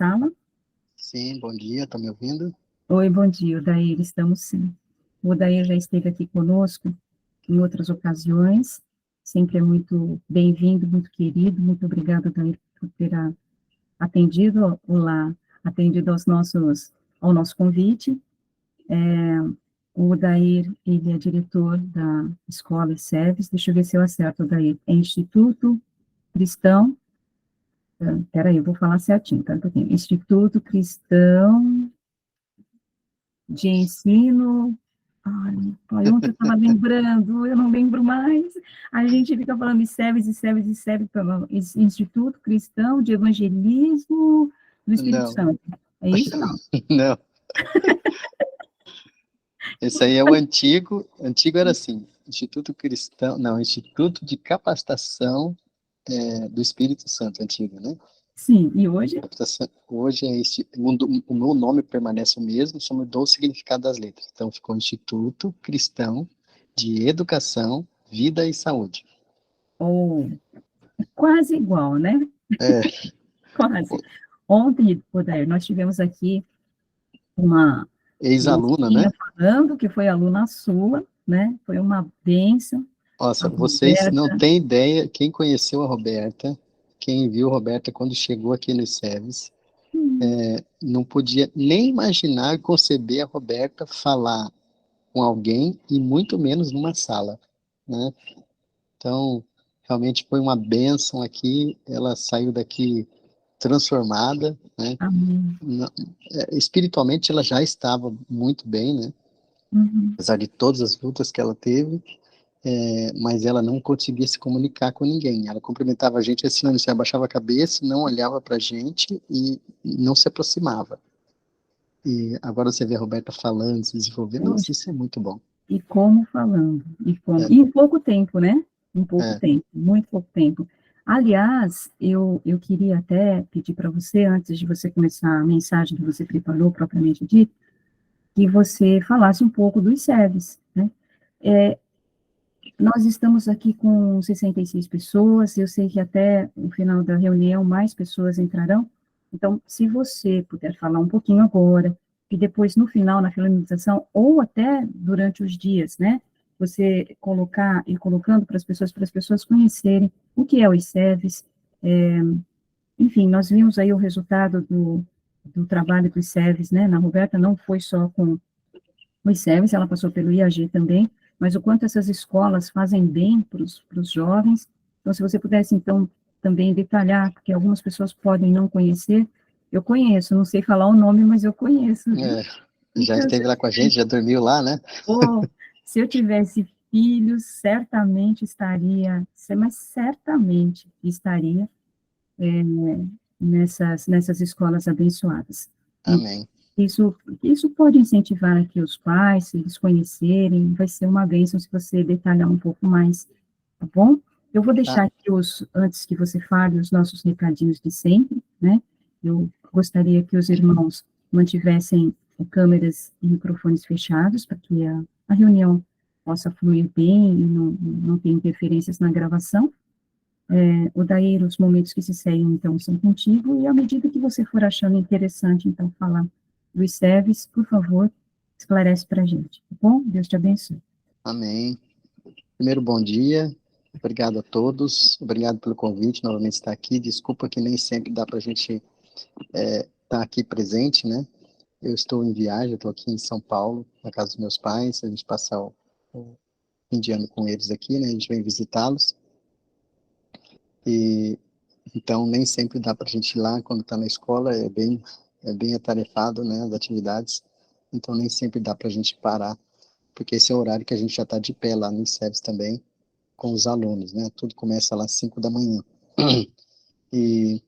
Sala. Sim, bom dia, tá me ouvindo? Oi, bom dia, Odair, estamos sim. O Odair já esteve aqui conosco em outras ocasiões, sempre é muito bem-vindo, muito querido, muito obrigado, Odair, por ter atendido, atendido ao nosso convite. O Odair, ele é diretor da Escola e Service, deixa eu ver se eu acerto, Odair, é Instituto Cristão, peraí, eu vou falar certinho, tá? Um pouquinho. Instituto Cristão de ensino. Ai, pai, ontem eu estava lembrando, eu não lembro mais. A gente fica falando de SEBS, Instituto Cristão de Evangelismo do Espírito Não, Santo. É isso, não? não. Esse aí é o antigo. Antigo era assim, Instituto Cristão, não, Instituto de Capacitação do Espírito Santo, antigo, né? Sim, e hoje? Hoje é o meu nome permanece o mesmo, só mudou o significado das letras. Então ficou Instituto Cristão de Educação, Vida e Saúde. Ou quase igual, né? É, Quase. Ontem, Odair, nós tivemos aqui uma ex-aluna, mocinha né? falando que foi aluna sua, né? Foi uma bênção, a Nossa, vocês não Roberta. têm ideia, quem conheceu a Roberta, quem viu a Roberta quando chegou aqui no SEVES, não podia nem imaginar conceber a Roberta falar com alguém e muito menos numa sala, né? Então, realmente foi uma bênção aqui, ela saiu daqui transformada, né? Amém. Espiritualmente ela já estava muito bem, né? Uhum. Apesar de todas as lutas que ela teve, mas ela não conseguia se comunicar com ninguém. Ela cumprimentava a gente assim, você abaixava a cabeça, não olhava para a gente e não se aproximava. E agora você vê a Roberta falando, se desenvolvendo, nossa, Poxa, isso é muito bom. e como falando, e como, É, e em pouco tempo, né? Em pouco é, tempo, muito pouco tempo. Aliás, eu queria até pedir para você, antes de você começar a mensagem que você preparou, propriamente dito, que você falasse um pouco dos SEVES, né? É, nós estamos aqui com 66 pessoas, eu sei que até o final da reunião mais pessoas entrarão, então, se você puder falar um pouquinho agora, e depois no final, na finalização, ou até durante os dias, né, você colocar e colocando para as pessoas conhecerem o que é o ICEVES, enfim, nós vimos aí o resultado do trabalho do ICEVES, né, na Roberta não foi só com o ICEVES, ela passou pelo IAG também, mas o quanto essas escolas fazem bem para os jovens. Então, se você pudesse, então, também detalhar, porque algumas pessoas podem não conhecer, eu conheço, não sei falar o nome, mas eu conheço, viu? é. Já Então, esteve lá com a gente, já dormiu lá, né? se eu tivesse filhos, certamente estaria, mas certamente estaria nessas escolas abençoadas. Amém. Isso, isso pode incentivar aqui os pais, se eles conhecerem, vai ser uma bênção se você detalhar um pouco mais, tá bom? Eu vou Tá, deixar aqui antes que você fale, os nossos recadinhos de sempre, né? Eu gostaria que os irmãos mantivessem câmeras e microfones fechados, para que a reunião possa fluir bem e não ter interferências na gravação. Odair, os momentos que se seguem, então, são contigo, e à medida que você for achando interessante, então, falar dos SEVES, por favor, esclarece para a gente, tá bom? Deus te abençoe. amém. Primeiro, bom dia. Obrigado a todos. Obrigado pelo convite, novamente estar aqui. Desculpa que nem sempre dá para a gente estar aqui presente, né? Eu estou em viagem, eu estou aqui em São Paulo, na casa dos meus pais. A gente passa o fim de ano com eles aqui, né? A gente vem visitá-los. E então nem sempre dá para a gente ir lá quando está na escola, é bem atarefado, né? As atividades. Então nem sempre dá para a gente parar, porque esse é o horário que a gente já está de pé lá no SEBS também, com os alunos, né? Tudo começa lá às 5 da manhã. E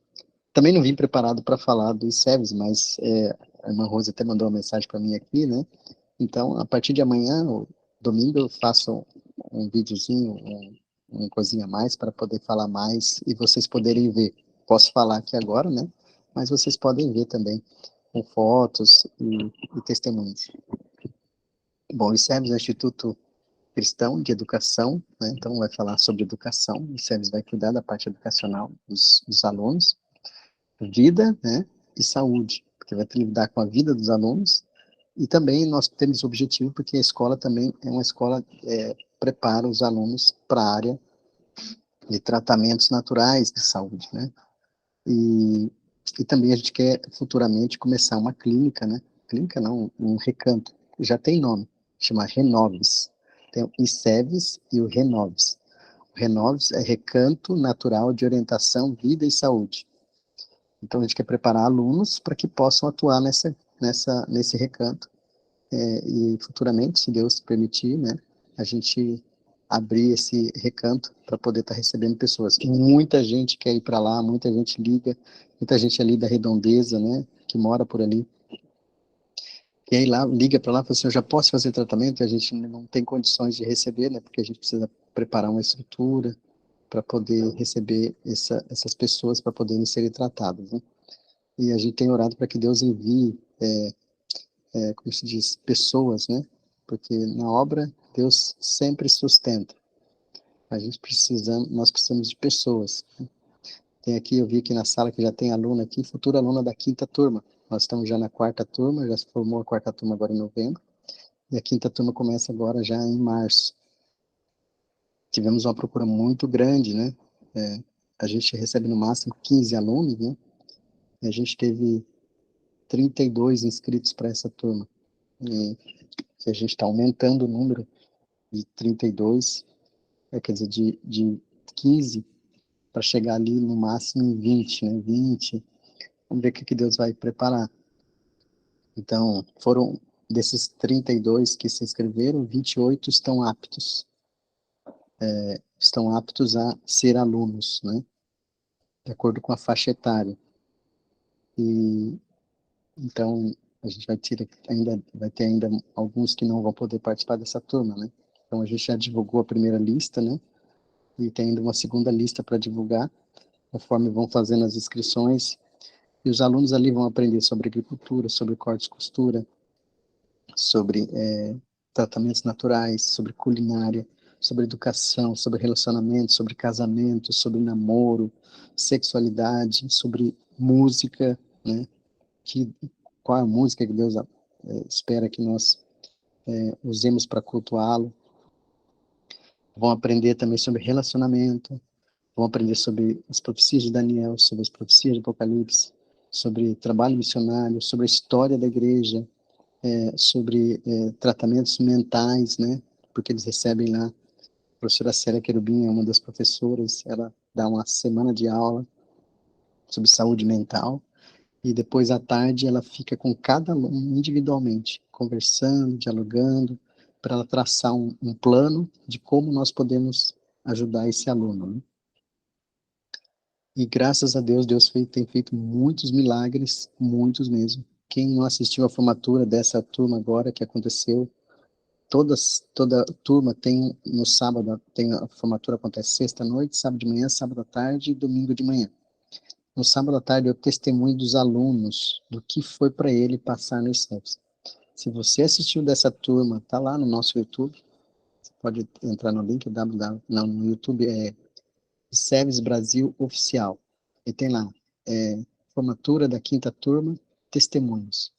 também não vim preparado para falar dos SEBS, mas a irmã Rose até mandou uma mensagem para mim aqui, né? Então, a partir de amanhã, domingo, eu faço um videozinho, uma coisinha a mais para poder falar mais e vocês poderem ver. Posso falar aqui agora, né? Mas vocês podem ver também com fotos e testemunhos. Bom, o ICEBS é o Instituto Cristão de Educação, né? Então vai falar sobre educação. O ICEBS vai cuidar da parte educacional dos alunos. Vida, né? e saúde, porque vai ter que lidar com a vida dos alunos, e também nós temos o objetivo, porque a escola também é uma escola prepara os alunos para a área de tratamentos naturais de saúde, né? E, e também a gente quer futuramente começar uma clínica, né? Clínica não, um recanto, já tem nome, chama Renoves. Tem o ICEVES e o Renoves. O Renoves é Recanto Natural de Orientação, Vida e Saúde. Então a gente quer preparar alunos para que possam atuar nesse recanto. E futuramente, se Deus permitir, né, a gente abrir esse recanto para poder estar recebendo pessoas. Muita gente quer ir para lá, muita gente liga, muita gente ali da Redondeza, né, que mora por ali, quer ir lá, liga para lá e fala assim, eu já posso fazer tratamento, e a gente não tem condições de receber, né, porque a gente precisa preparar uma estrutura para poder receber essas pessoas para poderem serem tratadas, né? E a gente tem orado para que Deus envie como se diz, pessoas, né? Porque na obra Deus sempre sustenta. Nós precisamos de pessoas. Tem aqui, eu vi aqui na sala que já tem aluna aqui, futura aluna da quinta turma. Nós estamos já na quarta turma, já se formou a quarta turma agora em novembro, e a quinta turma começa agora já em março. Tivemos uma procura muito grande, né? A gente recebe no máximo 15 alunos, né? E a gente teve 32 inscritos para essa turma. E a gente está aumentando o número de 32, quer dizer, de 15 para chegar ali no máximo em 20, né? 20. Vamos ver o que Deus vai preparar. Então, foram desses 32 que se inscreveram, 28 estão aptos a ser alunos, né? De acordo com a faixa etária. E então a gente vai ter ainda alguns que não vão poder participar dessa turma, né? Então a gente já divulgou a primeira lista, né? E tem ainda uma segunda lista para divulgar, conforme vão fazendo as inscrições. E os alunos ali vão aprender sobre agricultura, sobre corte e costura, sobre tratamentos naturais, sobre culinária, sobre educação, sobre relacionamento, sobre casamento, sobre namoro, sexualidade, sobre música, né? Qual a música que Deus espera que nós usemos para cultuá-lo. Vão aprender também sobre relacionamento, vão aprender sobre as profecias de Daniel, sobre as profecias de Apocalipse, sobre trabalho missionário, sobre a história da igreja, sobre tratamentos mentais, né? Porque eles recebem lá. A professora Célia Querubim é uma das professoras, ela dá uma semana de aula sobre saúde mental, e depois à tarde ela fica com cada aluno individualmente, conversando, dialogando, para ela traçar um plano de como nós podemos ajudar esse aluno, né? E graças a Deus, tem feito muitos milagres, muitos mesmo. Quem não assistiu à formatura dessa turma agora que aconteceu, toda turma tem no sábado, tem a formatura acontece sexta noite, sábado de manhã, sábado à tarde e domingo de manhã. No sábado à tarde eu testemunho dos alunos do que foi para ele passar no ICEVES. Se você assistiu dessa turma, tá lá no nosso YouTube, você pode entrar no link no YouTube ICEVES Brasil Oficial. E tem lá, formatura da quinta turma, testemunhos.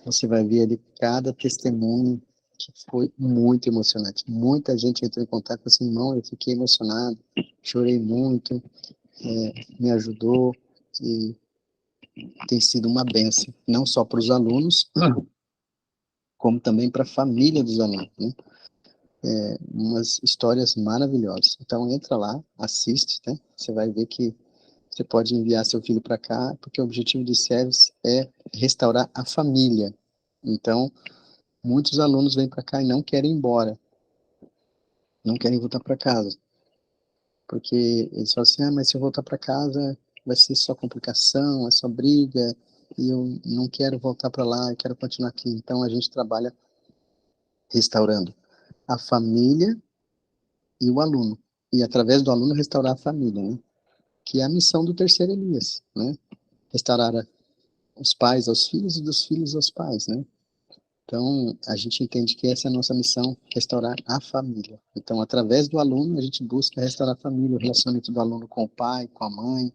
Você vai ver ali cada testemunho que foi muito emocionante. Muita gente entrou em contato com assim, irmão, eu fiquei emocionado, chorei muito, me ajudou, e tem sido uma benção, não só para os alunos, como também para a família dos alunos, né? Umas histórias maravilhosas. Então entra lá, assiste, né? Você vai ver que você pode enviar seu filho para cá, porque o objetivo do SEVES é restaurar a família. Então, muitos alunos vêm para cá e não querem ir embora, não querem voltar para casa, porque eles falam assim, mas se eu voltar para casa vai ser só complicação, é só briga, e eu não quero voltar para lá, eu quero continuar aqui. Então, a gente trabalha restaurando a família e o aluno, e através do aluno restaurar a família, né? Que é a missão do terceiro Elias, né? Restaurar os pais aos filhos e dos filhos aos pais, né? Então, a gente entende que essa é a nossa missão, restaurar a família. Então, através do aluno, a gente busca restaurar a família, o relacionamento do aluno com o pai, com a mãe,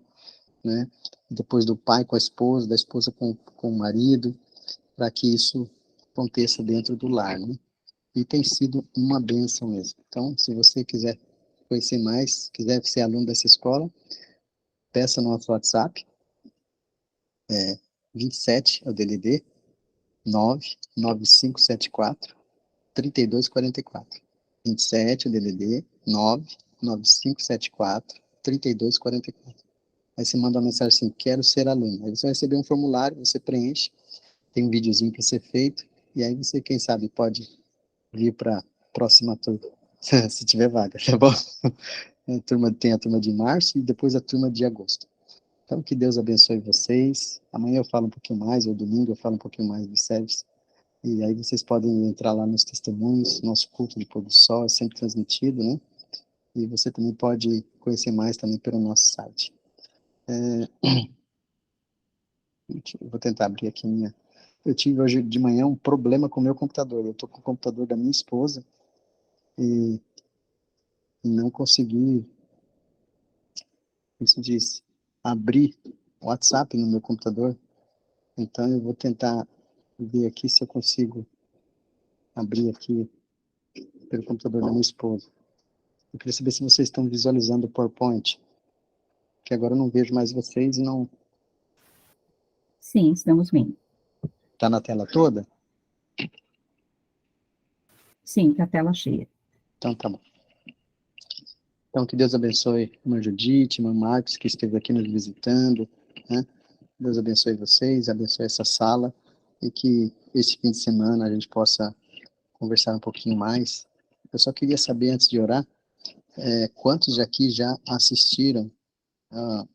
né? depois do pai com a esposa, da esposa com o marido, para que isso aconteça dentro do lar, né? E tem sido uma bênção mesmo. Então, se você quiser conhecer mais, quiser ser aluno dessa escola, peça no nosso WhatsApp, 27, é o DDD, 99574 3244. 27, o DDD, 99574 3244. Aí você manda uma mensagem assim, quero ser aluno. Aí você vai receber um formulário, você preenche, tem um videozinho para ser feito, e aí você, quem sabe, pode vir para a próxima turma, se tiver vaga, tá bom? Tem a turma de março e depois a turma de agosto. Então, que Deus abençoe vocês. Amanhã eu falo um pouquinho mais, ou domingo eu falo um pouquinho mais do service. E aí vocês podem entrar lá nos testemunhos, nosso culto de pôr do sol é sempre transmitido, né? E você também pode conhecer mais também pelo nosso site. Eu vou tentar abrir aqui minha... Eu tive hoje de manhã um problema com o meu computador. Eu estou com o computador da minha esposa e não consegui, como se diz, abrir o WhatsApp no meu computador. Então eu vou tentar ver aqui se eu consigo abrir aqui pelo computador da minha esposa. Eu queria saber se vocês estão visualizando o PowerPoint, que agora eu não vejo mais vocês e não... Sim, estamos vendo. Está na tela toda? Sim, tá a tela cheia. Então tá bom. Então que Deus abençoe a irmã Judite, irmã Marcos, que esteve aqui nos visitando, né? Deus abençoe vocês, abençoe essa sala, e que esse fim de semana a gente possa conversar um pouquinho mais. Eu só queria saber, antes de orar, quantos aqui já assistiram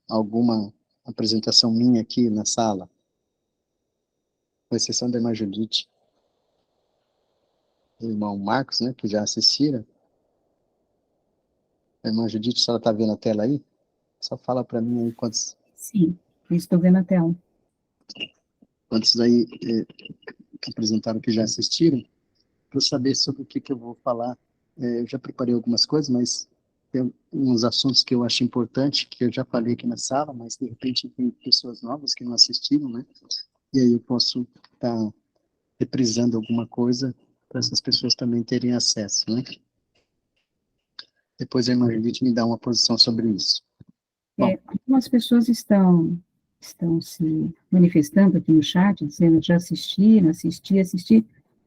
alguma apresentação minha aqui na sala, com exceção da irmã Judite e o irmão Marcos, né, que já assistiram. A irmã Judite, se ela está vendo a tela aí, só fala para mim aí Sim, eu estou vendo a tela. quantos aí que apresentaram que já assistiram, para eu saber sobre o que eu vou falar. Eu já preparei algumas coisas, mas tem uns assuntos que eu acho importante, que eu já falei aqui na sala, mas de repente tem pessoas novas que não assistiram, né? E aí eu posso estar reprisando alguma coisa para essas pessoas também terem acesso, né? Depois a irmã Judite me dá uma posição sobre isso. Bom, Algumas pessoas estão se manifestando aqui no chat, dizendo já assisti,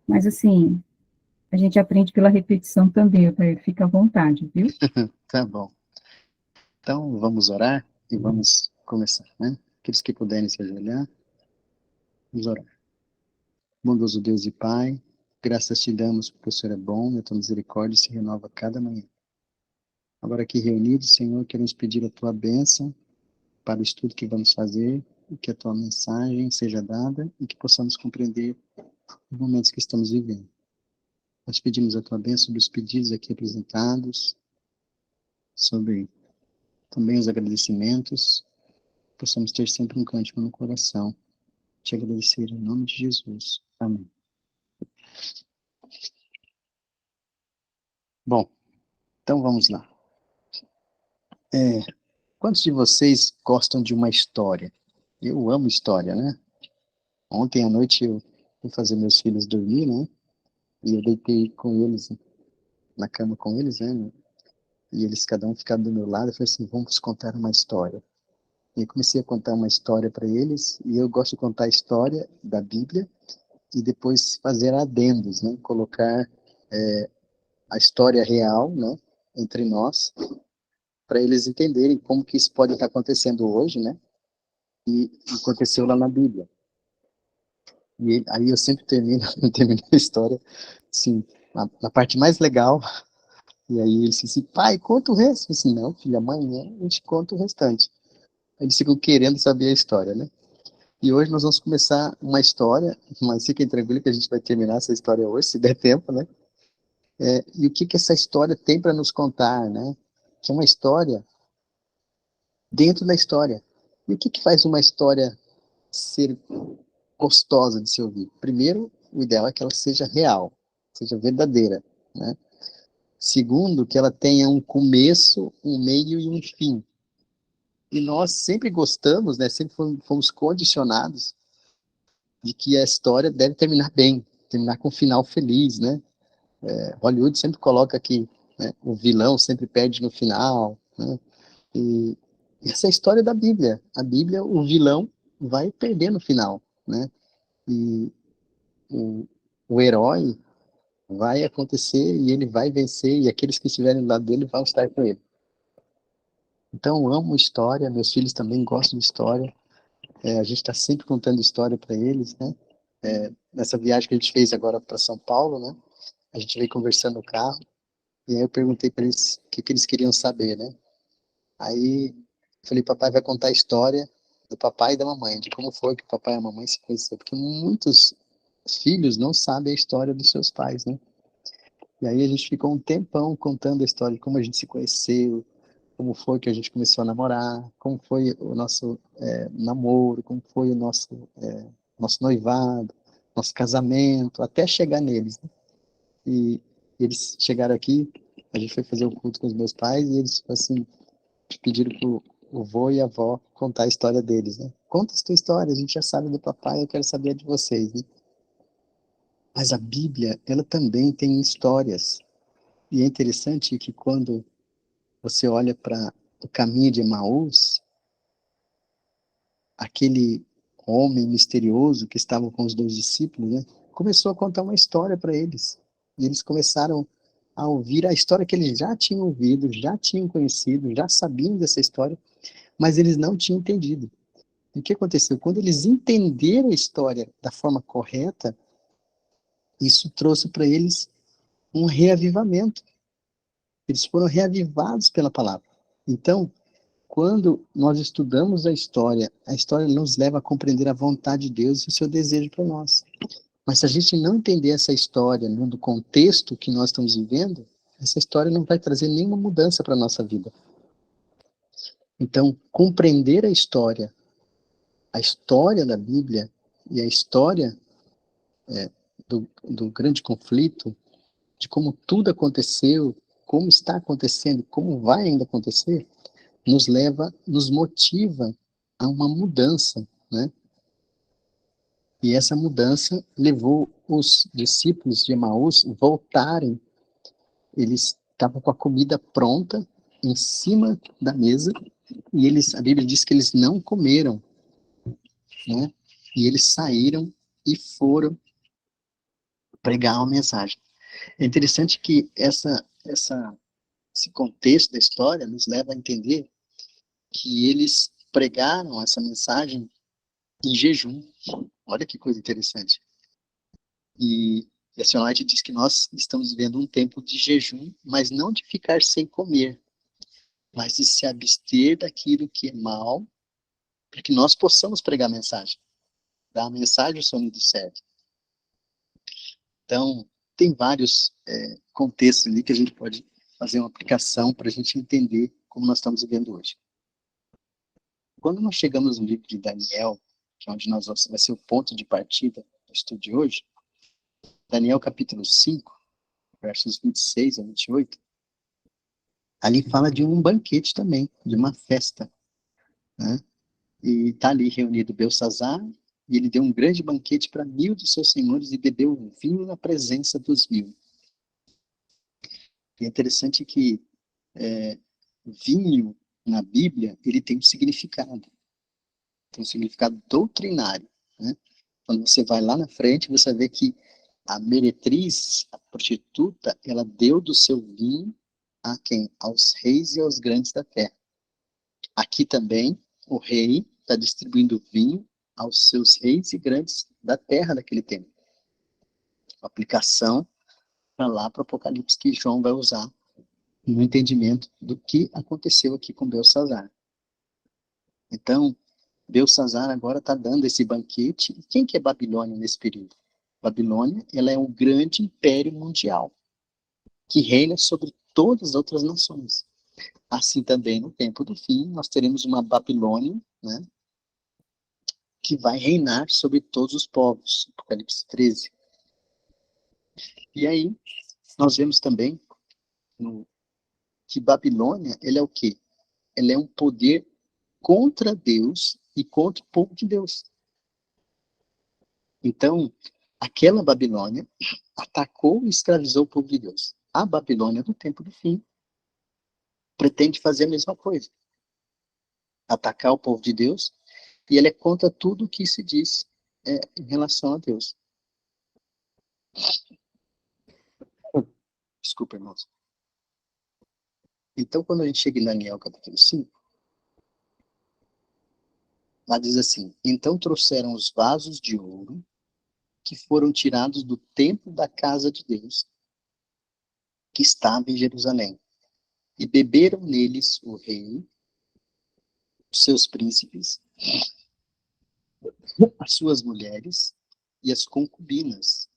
mas assim, a gente aprende pela repetição também, tá? Fica à vontade, viu? tá bom. Então, vamos orar e vamos começar, né? Aqueles que puderem se ajoelhar, vamos orar. Bondoso Deus e Pai, graças te damos porque o Senhor é bom e a tua misericórdia se renova a cada manhã. Agora aqui reunidos, Senhor, queremos pedir a tua bênção para o estudo que vamos fazer, e que a tua mensagem seja dada e que possamos compreender os momentos que estamos vivendo. Nós pedimos a tua bênção sobre os pedidos aqui apresentados, sobre também os agradecimentos, possamos ter sempre um cântico no coração, te agradecer em nome de Jesus. Amém. Bom, então vamos lá. Quantos de vocês gostam de uma história? Eu amo história, né? Ontem à noite eu fui fazer meus filhos dormir, né? E eu deitei com eles, na cama com eles, né? E eles, cada um ficaram do meu lado. Eu falei assim, vamos contar uma história. E eu comecei a contar uma história para eles. E eu gosto de contar a história da Bíblia e depois fazer adendos, né? Colocar a história real, né? Entre nós, para eles entenderem como que isso pode estar acontecendo hoje, né? E aconteceu lá na Bíblia. E aí eu sempre termino a história, assim, na parte mais legal. E aí ele disse assim, pai, conta o resto. Eu disse, não, filho, amanhã a gente conta o restante. Aí eles ficam querendo saber a história, né? E hoje nós vamos começar uma história, mas fiquem tranquilos que a gente vai terminar essa história hoje, se der tempo, né? E o que que essa história tem para nos contar, né? Que é uma história dentro da história. E o que que faz uma história ser gostosa de se ouvir? Primeiro, o ideal é que ela seja real, seja verdadeira, né? Segundo, que ela tenha um começo, um meio e um fim. E nós sempre gostamos, né? Sempre fomos condicionados de que a história deve terminar bem, terminar com um final feliz, né? Hollywood sempre coloca que, né, o vilão sempre perde no final, né? E essa é a história da Bíblia. A Bíblia, o vilão vai perder no final, né? E o, o herói vai acontecer e ele vai vencer e aqueles que estiverem do lado dele vão estar com ele. Então, eu amo história, meus filhos também gostam de história. A gente está sempre contando história para eles, né? Nessa viagem que a gente fez agora para São Paulo, né? A gente veio conversando no carro e aí eu perguntei para eles o que, que eles queriam saber, né? Aí eu falei, papai vai contar a história do papai e da mamãe, de como foi que o papai e a mamãe se conheceram, porque muitos filhos não sabem a história dos seus pais, né? E aí a gente ficou um tempão contando a história de como a gente se conheceu, como foi que a gente começou a namorar, como foi o nosso namoro, como foi o nosso noivado, nosso casamento, até chegar neles, né? E eles chegaram aqui, a gente foi fazer o culto com os meus pais e eles, assim, pediram pro o vô e a avó contar a história deles, né? Conta a sua história, a gente já sabe do papai, eu quero saber a de vocês, né? Mas a Bíblia, ela também tem histórias. E é interessante que quando você olha para o caminho de Emaús, aquele homem misterioso que estava com os dois discípulos, né, começou a contar uma história para eles. E eles começaram a ouvir a história que eles já tinham ouvido, já tinham conhecido, já sabiam dessa história, mas eles não tinham entendido. E o que aconteceu? Quando eles entenderam a história da forma correta, isso trouxe para eles um reavivamento. Eles foram reavivados pela palavra. Então, quando nós estudamos a história nos leva a compreender a vontade de Deus e o seu desejo para nós. Mas se a gente não entender essa história no contexto que nós estamos vivendo, essa história não vai trazer nenhuma mudança para a nossa vida. Então, compreender a história da Bíblia e a história do grande conflito, de como tudo aconteceu, como está acontecendo, como vai ainda acontecer, nos leva, nos motiva a uma mudança, né? E essa mudança levou os discípulos de Emaús voltarem. Eles estavam com a comida pronta em cima da mesa e a Bíblia diz que eles não comeram, né? E eles saíram e foram pregar uma mensagem. É interessante que esse contexto da história nos leva a entender que eles pregaram essa mensagem em jejum. Olha que coisa interessante. E a Sion Light diz que nós estamos vivendo um tempo de jejum, mas não de ficar sem comer, mas de se abster daquilo que é mal, para que nós possamos pregar a mensagem, dar a mensagem ao sono do certo. Então, tem vários contextos ali que a gente pode fazer uma aplicação para a gente entender como nós estamos vivendo hoje. Quando nós chegamos no livro de Daniel, que é onde vai ser o ponto de partida do estudo de hoje, Daniel capítulo 5, versos 26 a 28, ali fala de um banquete também, de uma festa, né? E está ali reunido Belsazar, e ele deu um grande banquete para 1.000 dos seus senhores e bebeu vinho na presença dos 1.000. E é interessante que vinho na Bíblia, ele tem um significado doutrinário, né? Quando você vai lá na frente, você vê que a meretriz, a prostituta, ela deu do seu vinho a quem? Aos reis e aos grandes da terra. Aqui também, o rei está distribuindo vinho aos seus reis e grandes da terra daquele tempo. A aplicação para lá para o Apocalipse que João vai usar no entendimento do que aconteceu aqui com Belsazar. Então, Belsazar agora está dando esse banquete. E quem que é Babilônia nesse período? Babilônia, ela é um grande império mundial que reina sobre todas as outras nações. Assim também, no tempo do fim, nós teremos uma Babilônia, né, que vai reinar sobre todos os povos. Apocalipse 13. E aí, nós vemos também que Babilônia, ele é o quê? Ele é um poder contra Deus e contra o povo de Deus. Então, aquela Babilônia atacou e escravizou o povo de Deus. A Babilônia, do tempo do fim, pretende fazer a mesma coisa. Atacar o povo de Deus, e ele é contra tudo o que se diz em relação a Deus. Desculpa, irmãos. Então, quando a gente chega em Daniel, capítulo 5, lá diz assim: então trouxeram os vasos de ouro que foram tirados do templo da casa de Deus, que estava em Jerusalém, e beberam neles o rei, os seus príncipes, as suas mulheres e as concubinas.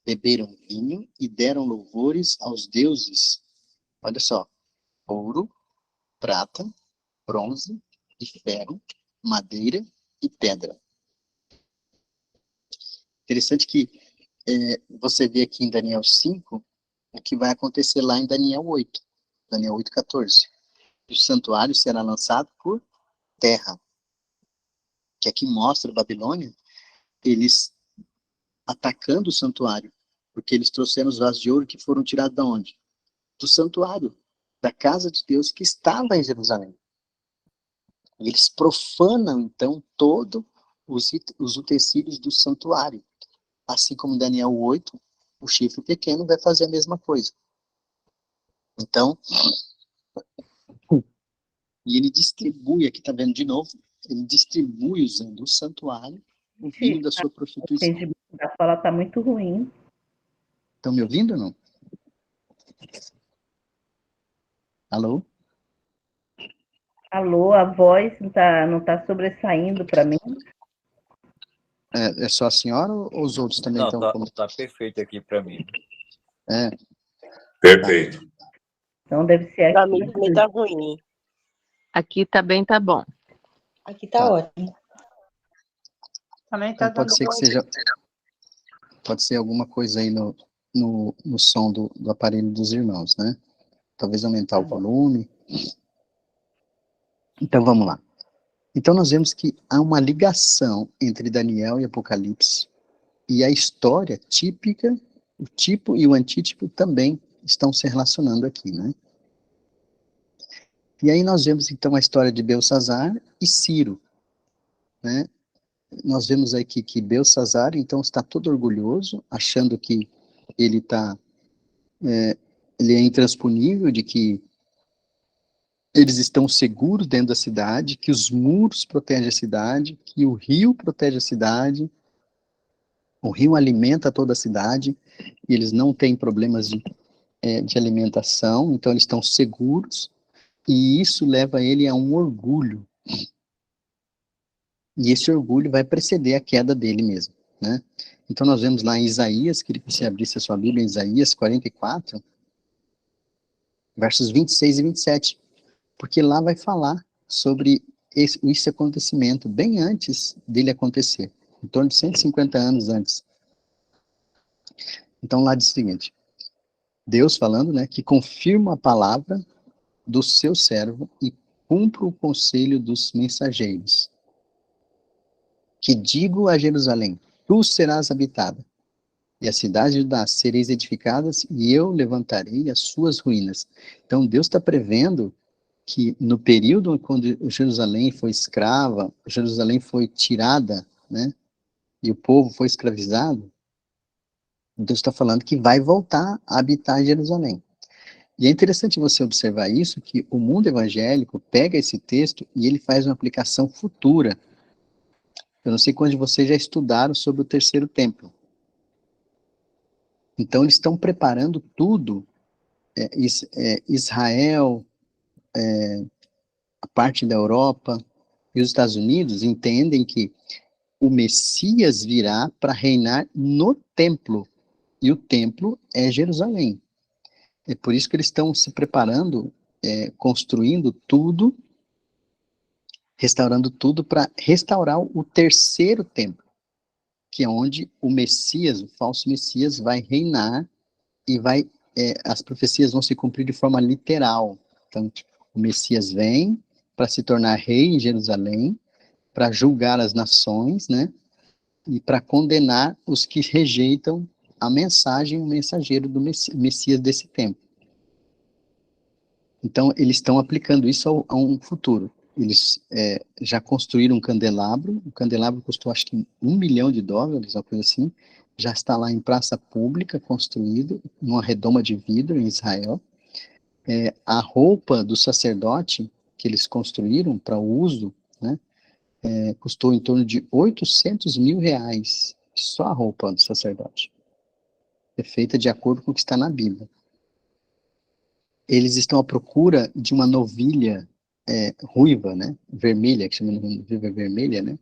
Beberam vinho e deram louvores aos deuses. Olha só, ouro, prata, bronze e ferro, madeira e pedra. Interessante que você vê aqui em Daniel 5 o que vai acontecer lá em Daniel 8, Daniel 8:14. O santuário será lançado por terra, que aqui mostra a Babilônia, eles atacando o santuário, porque eles trouxeram os vasos de ouro que foram tirados de onde? Do santuário, da casa de Deus que estava em Jerusalém. E eles profanam, então, todos os utensílios do santuário. Assim como em Daniel 8, o chifre pequeno vai fazer a mesma coisa. Então, e ele distribui, aqui está vendo de novo, ele distribui usando o santuário o vinho da sua O prostituição. entendimento da fala está muito ruim. Estão me ouvindo ou não? Alô? Alô, a voz não tá sobressaindo para mim. É só a senhora ou os outros também estão? Não, tá perfeito aqui para mim. É. Perfeito. Então deve ser Pra aqui. mim também tá ruim. Aqui também tá bom. Aqui tá Tá. ótimo. Também tá Então pode ser que seja. Pode ser alguma coisa aí no som do aparelho dos irmãos, né? Talvez aumentar o volume. Então vamos lá. Então nós vemos que há uma ligação entre Daniel e Apocalipse. E a história típica, o tipo e o antítipo também estão se relacionando aqui, né? E aí nós vemos então a história de Belsassar e Ciro, né? Nós vemos aqui que Belsassar então está todo orgulhoso, achando que ele ele é intransponível, de que eles estão seguros dentro da cidade, que os muros protegem a cidade, que o rio protege a cidade, o rio alimenta toda a cidade, e eles não têm problemas de alimentação, então eles estão seguros, e isso leva ele a um orgulho. E esse orgulho vai preceder a queda dele mesmo, né? Então nós vemos lá em Isaías, queria que você abrisse a sua Bíblia, em Isaías 44, versos 26 e 27, porque lá vai falar sobre esse acontecimento, bem antes dele acontecer, em torno de 150 anos antes. Então lá diz o seguinte, Deus falando, né, que confirma a palavra do seu servo e cumpre o conselho dos mensageiros, que digo a Jerusalém, tu serás habitada, e a cidade de Judá sereis edificadas, e eu levantarei as suas ruínas. Então Deus está prevendo que no período quando Jerusalém foi escrava, Jerusalém foi tirada, né, e o povo foi escravizado, Deus está falando que vai voltar a habitar em Jerusalém. E é interessante você observar isso, que o mundo evangélico pega esse texto e ele faz uma aplicação futura. Eu não sei quantos de vocês já estudaram sobre o terceiro templo. Então eles estão preparando tudo, Israel, a parte da Europa e os Estados Unidos entendem que o Messias virá para reinar no templo, e o templo é Jerusalém. É por isso que eles estão se preparando, construindo tudo, restaurando tudo para restaurar o terceiro templo, que é onde o Messias, o falso Messias, vai reinar e as profecias vão se cumprir de forma literal. Então, o Messias vem, para se tornar rei em Jerusalém, para julgar as nações, né? E para condenar os que rejeitam a mensagem, o mensageiro do Messias desse tempo. Então, eles estão aplicando isso a um futuro. Eles já construíram um candelabro, o candelabro custou acho que $1 milhão, uma coisa assim, já está lá em praça pública, construído, numa redoma de vidro em Israel. A roupa do sacerdote que eles construíram para o uso, né, custou em torno de R$800 mil, só a roupa do sacerdote. É feita de acordo com o que está na Bíblia. Eles estão à procura de uma novilha ruiva, né, vermelha, que chama novilha vermelha, né,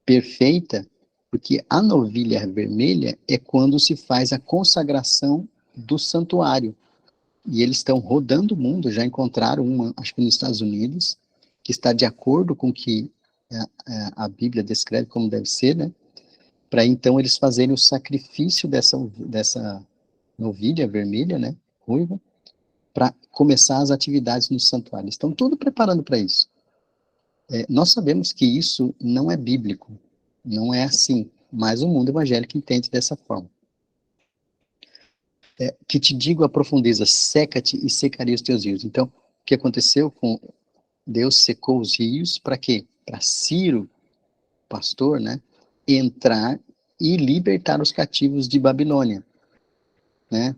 perfeita, porque a novilha vermelha é quando se faz a consagração do santuário. E eles estão rodando o mundo, já encontraram uma, acho que nos Estados Unidos, que está de acordo com o que a Bíblia descreve como deve ser, né, para então eles fazerem o sacrifício dessa novilha vermelha, né, ruiva, para começar as atividades no santuário. Estão tudo preparando para isso. Nós sabemos que isso não é bíblico, não é assim, mas o mundo evangélico entende dessa forma. Que te digo a profundeza, seca-te e secaria os teus rios. Então, o que aconteceu com Deus secou os rios, para quê? Para Ciro, pastor, né, entrar e libertar os cativos de Babilônia, né?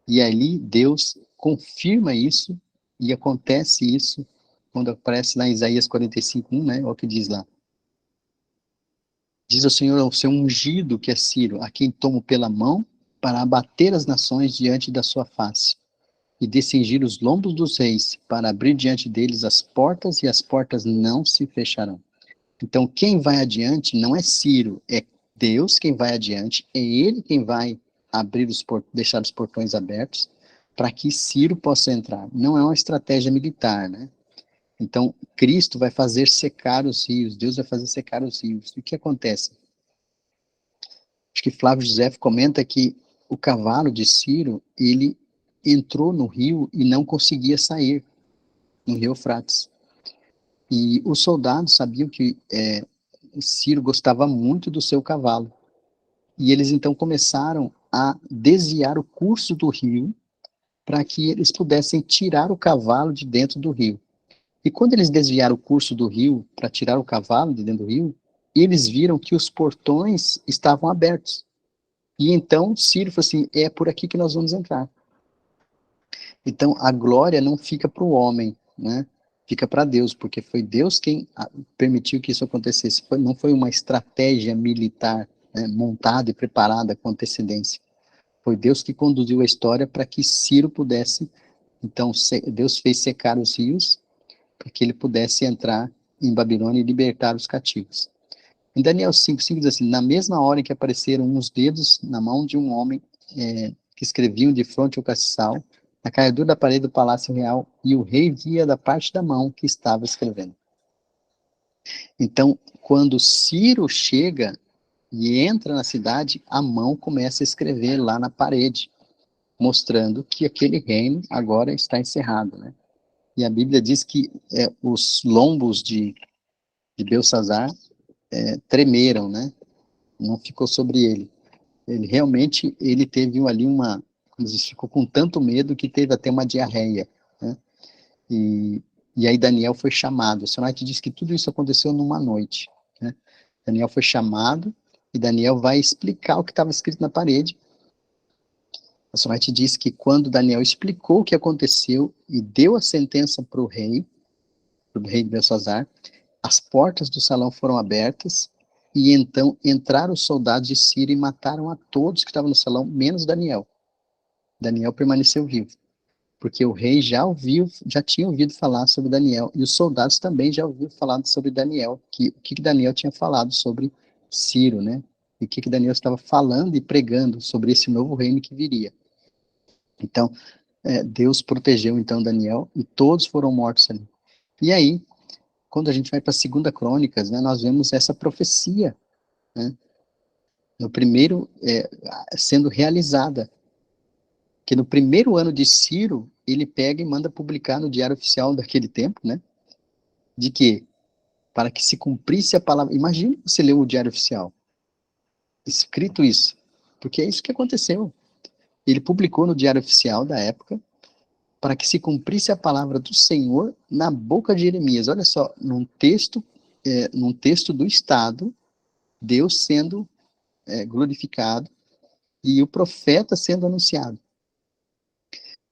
E ali Deus confirma isso, e acontece isso, quando aparece lá em Isaías 45:1, né? Olha o que diz lá. Diz ao Senhor, ao seu ungido, que é Ciro, a quem tomo pela mão, para abater as nações diante da sua face, e descingir os lombos dos reis, para abrir diante deles as portas, e as portas não se fecharão. Então, quem vai adiante não é Ciro, é Deus quem vai adiante, é Ele quem vai deixar os portões abertos, para que Ciro possa entrar. Não é uma estratégia militar, né? Então, Cristo vai fazer secar os rios, Deus vai fazer secar os rios. E o que acontece? Acho que Flávio José comenta que o cavalo de Ciro, ele entrou no rio e não conseguia sair, no rio Eufrates. E os soldados sabiam que Ciro gostava muito do seu cavalo. E eles então começaram a desviar o curso do rio para que eles pudessem tirar o cavalo de dentro do rio. E quando eles desviaram o curso do rio para tirar o cavalo de dentro do rio, eles viram que os portões estavam abertos. E então Ciro falou assim, é por aqui que nós vamos entrar. Então a glória não fica para o homem, né? Fica para Deus, porque foi Deus quem permitiu que isso acontecesse. Não foi uma estratégia militar, né, montada e preparada com antecedência. Foi Deus que conduziu a história para que Ciro pudesse, então Deus fez secar os rios, para que ele pudesse entrar em Babilônia e libertar os cativos. Em Daniel 5:5 diz assim, na mesma hora em que apareceram uns dedos na mão de um homem que escreviam de fronte ao castiçal, na caidura da parede do palácio real, e o rei via da parte da mão que estava escrevendo. Então, quando Ciro chega e entra na cidade, a mão começa a escrever lá na parede, mostrando que aquele reino agora está encerrado, né? E a Bíblia diz que os lombos de Belsazar tremeram, né? Não ficou sobre ele. Ele realmente, teve ali ele ficou com tanto medo que teve até uma diarreia, né? E aí Daniel foi chamado. O Senhor diz que tudo isso aconteceu numa noite, né? Daniel foi chamado e Daniel vai explicar o que estava escrito na parede. A Senhor diz que quando Daniel explicou o que aconteceu e deu a sentença para o rei Belsazar, as portas do salão foram abertas e então entraram os soldados de Ciro e mataram a todos que estavam no salão, menos Daniel. Daniel permaneceu vivo, porque o rei já tinha ouvido falar sobre Daniel, e os soldados também já ouviram falar sobre Daniel, o que Daniel tinha falado sobre Ciro, né? E o que Daniel estava falando e pregando sobre esse novo reino que viria. Então, Deus protegeu então Daniel, e todos foram mortos ali. E aí, quando a gente vai para a 2 Crônicas, né, nós vemos essa profecia, né, no primeiro, sendo realizada, que no primeiro ano de Ciro, ele pega e manda publicar no Diário Oficial daquele tempo, né, De quê? Para que se cumprisse a palavra. Imagina você ler o Diário Oficial. Escrito isso. Porque é isso que aconteceu. Ele publicou no Diário Oficial da época, para que se cumprisse a palavra do Senhor na boca de Jeremias. Olha só, num texto do Estado, Deus sendo glorificado e o profeta sendo anunciado.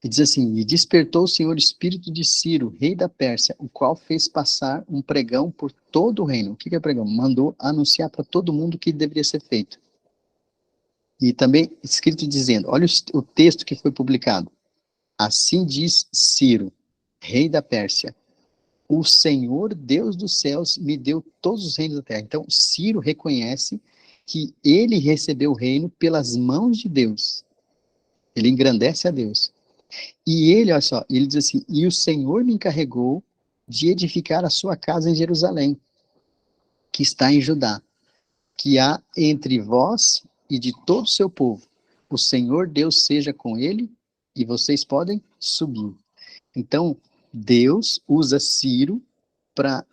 E diz assim, e despertou o Senhor espírito de Ciro, rei da Pérsia, o qual fez passar um pregão por todo o reino. O que é pregão? Mandou anunciar para todo mundo o que deveria ser feito. E também escrito dizendo, olha o texto que foi publicado. Assim diz Ciro, rei da Pérsia, o Senhor Deus dos céus me deu todos os reinos da terra. Então, Ciro reconhece que ele recebeu o reino pelas mãos de Deus. Ele engrandece a Deus. E ele, olha só, ele diz assim, e o Senhor me encarregou de edificar a sua casa em Jerusalém, que está em Judá, que há entre vós e de todo o seu povo. O Senhor Deus seja com ele, e vocês podem subir. Então, Deus usa Ciro para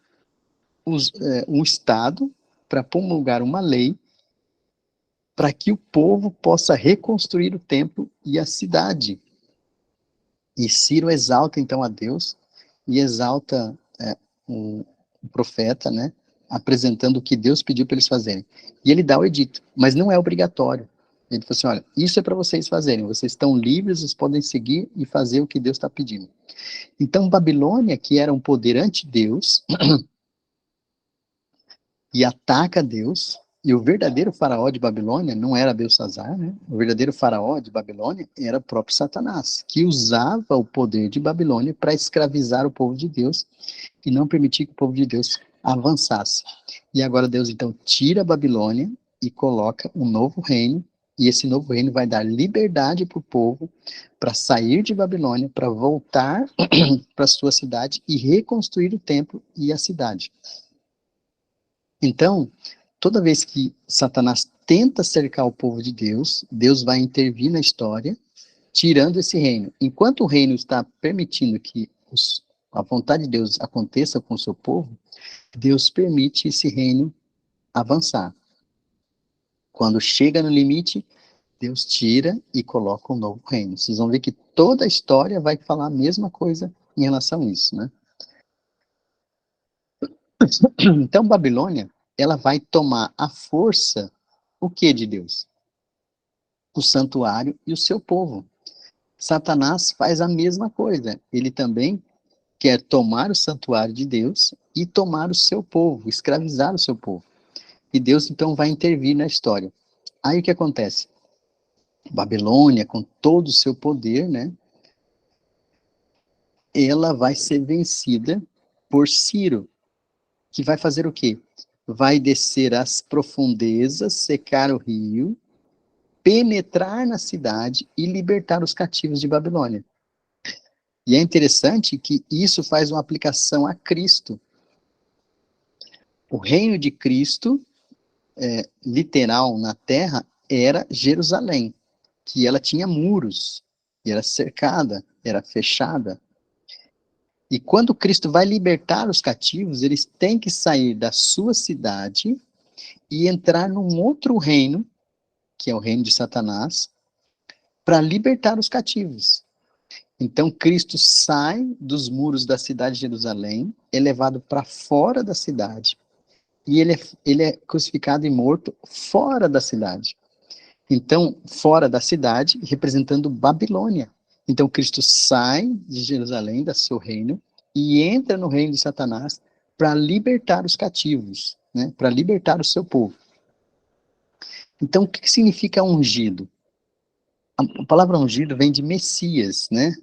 um Estado, para promulgar uma lei, para que o povo possa reconstruir o templo e a cidade. E Ciro exalta, então, a Deus, e exalta o profeta, né, apresentando o que Deus pediu para eles fazerem. E ele dá o edito, mas não é obrigatório. Ele falou assim, olha, isso é para vocês fazerem, vocês estão livres, vocês podem seguir e fazer o que Deus está pedindo. Então, Babilônia, que era um poder anti-Deus, e ataca Deus, e o verdadeiro faraó de Babilônia não era Belsazar, né? O verdadeiro faraó de Babilônia era o próprio Satanás, que usava o poder de Babilônia para escravizar o povo de Deus e não permitir que o povo de Deus avançasse. E agora Deus, então, tira a Babilônia e coloca um novo reino, e esse novo reino vai dar liberdade para o povo para sair de Babilônia, para voltar para sua cidade e reconstruir o templo e a cidade. Então, toda vez que Satanás tenta cercar o povo de Deus, Deus vai intervir na história, tirando esse reino. Enquanto o reino está permitindo que a vontade de Deus aconteça com o seu povo, Deus permite esse reino avançar. Quando chega no limite, Deus tira e coloca um novo reino. Vocês vão ver que toda a história vai falar a mesma coisa em relação a isso, né? Então, Babilônia, ela vai tomar a força, o que de Deus? O santuário e o seu povo. Satanás faz a mesma coisa. Ele também quer tomar o santuário de Deus e tomar o seu povo, escravizar o seu povo. E Deus, então, vai intervir na história. Aí o que acontece? Babilônia, com todo o seu poder, né? Ela vai ser vencida por Ciro, que vai fazer o quê? Vai descer as profundezas, secar o rio, penetrar na cidade e libertar os cativos de Babilônia. E é interessante que isso faz uma aplicação a Cristo. O reino de Cristo, literal na terra, era Jerusalém, que ela tinha muros, e era cercada, era fechada. E quando Cristo vai libertar os cativos, eles têm que sair da sua cidade e entrar num outro reino, que é o reino de Satanás, para libertar os cativos. Então, Cristo sai dos muros da cidade de Jerusalém, é levado para fora da cidade, e ele é crucificado e morto fora da cidade. Então, fora da cidade, representando Babilônia. Então, Cristo sai de Jerusalém, do seu reino, e entra no reino de Satanás para libertar os cativos, né? Para libertar o seu povo. Então, o que significa ungido? A palavra ungido vem de Messias, né?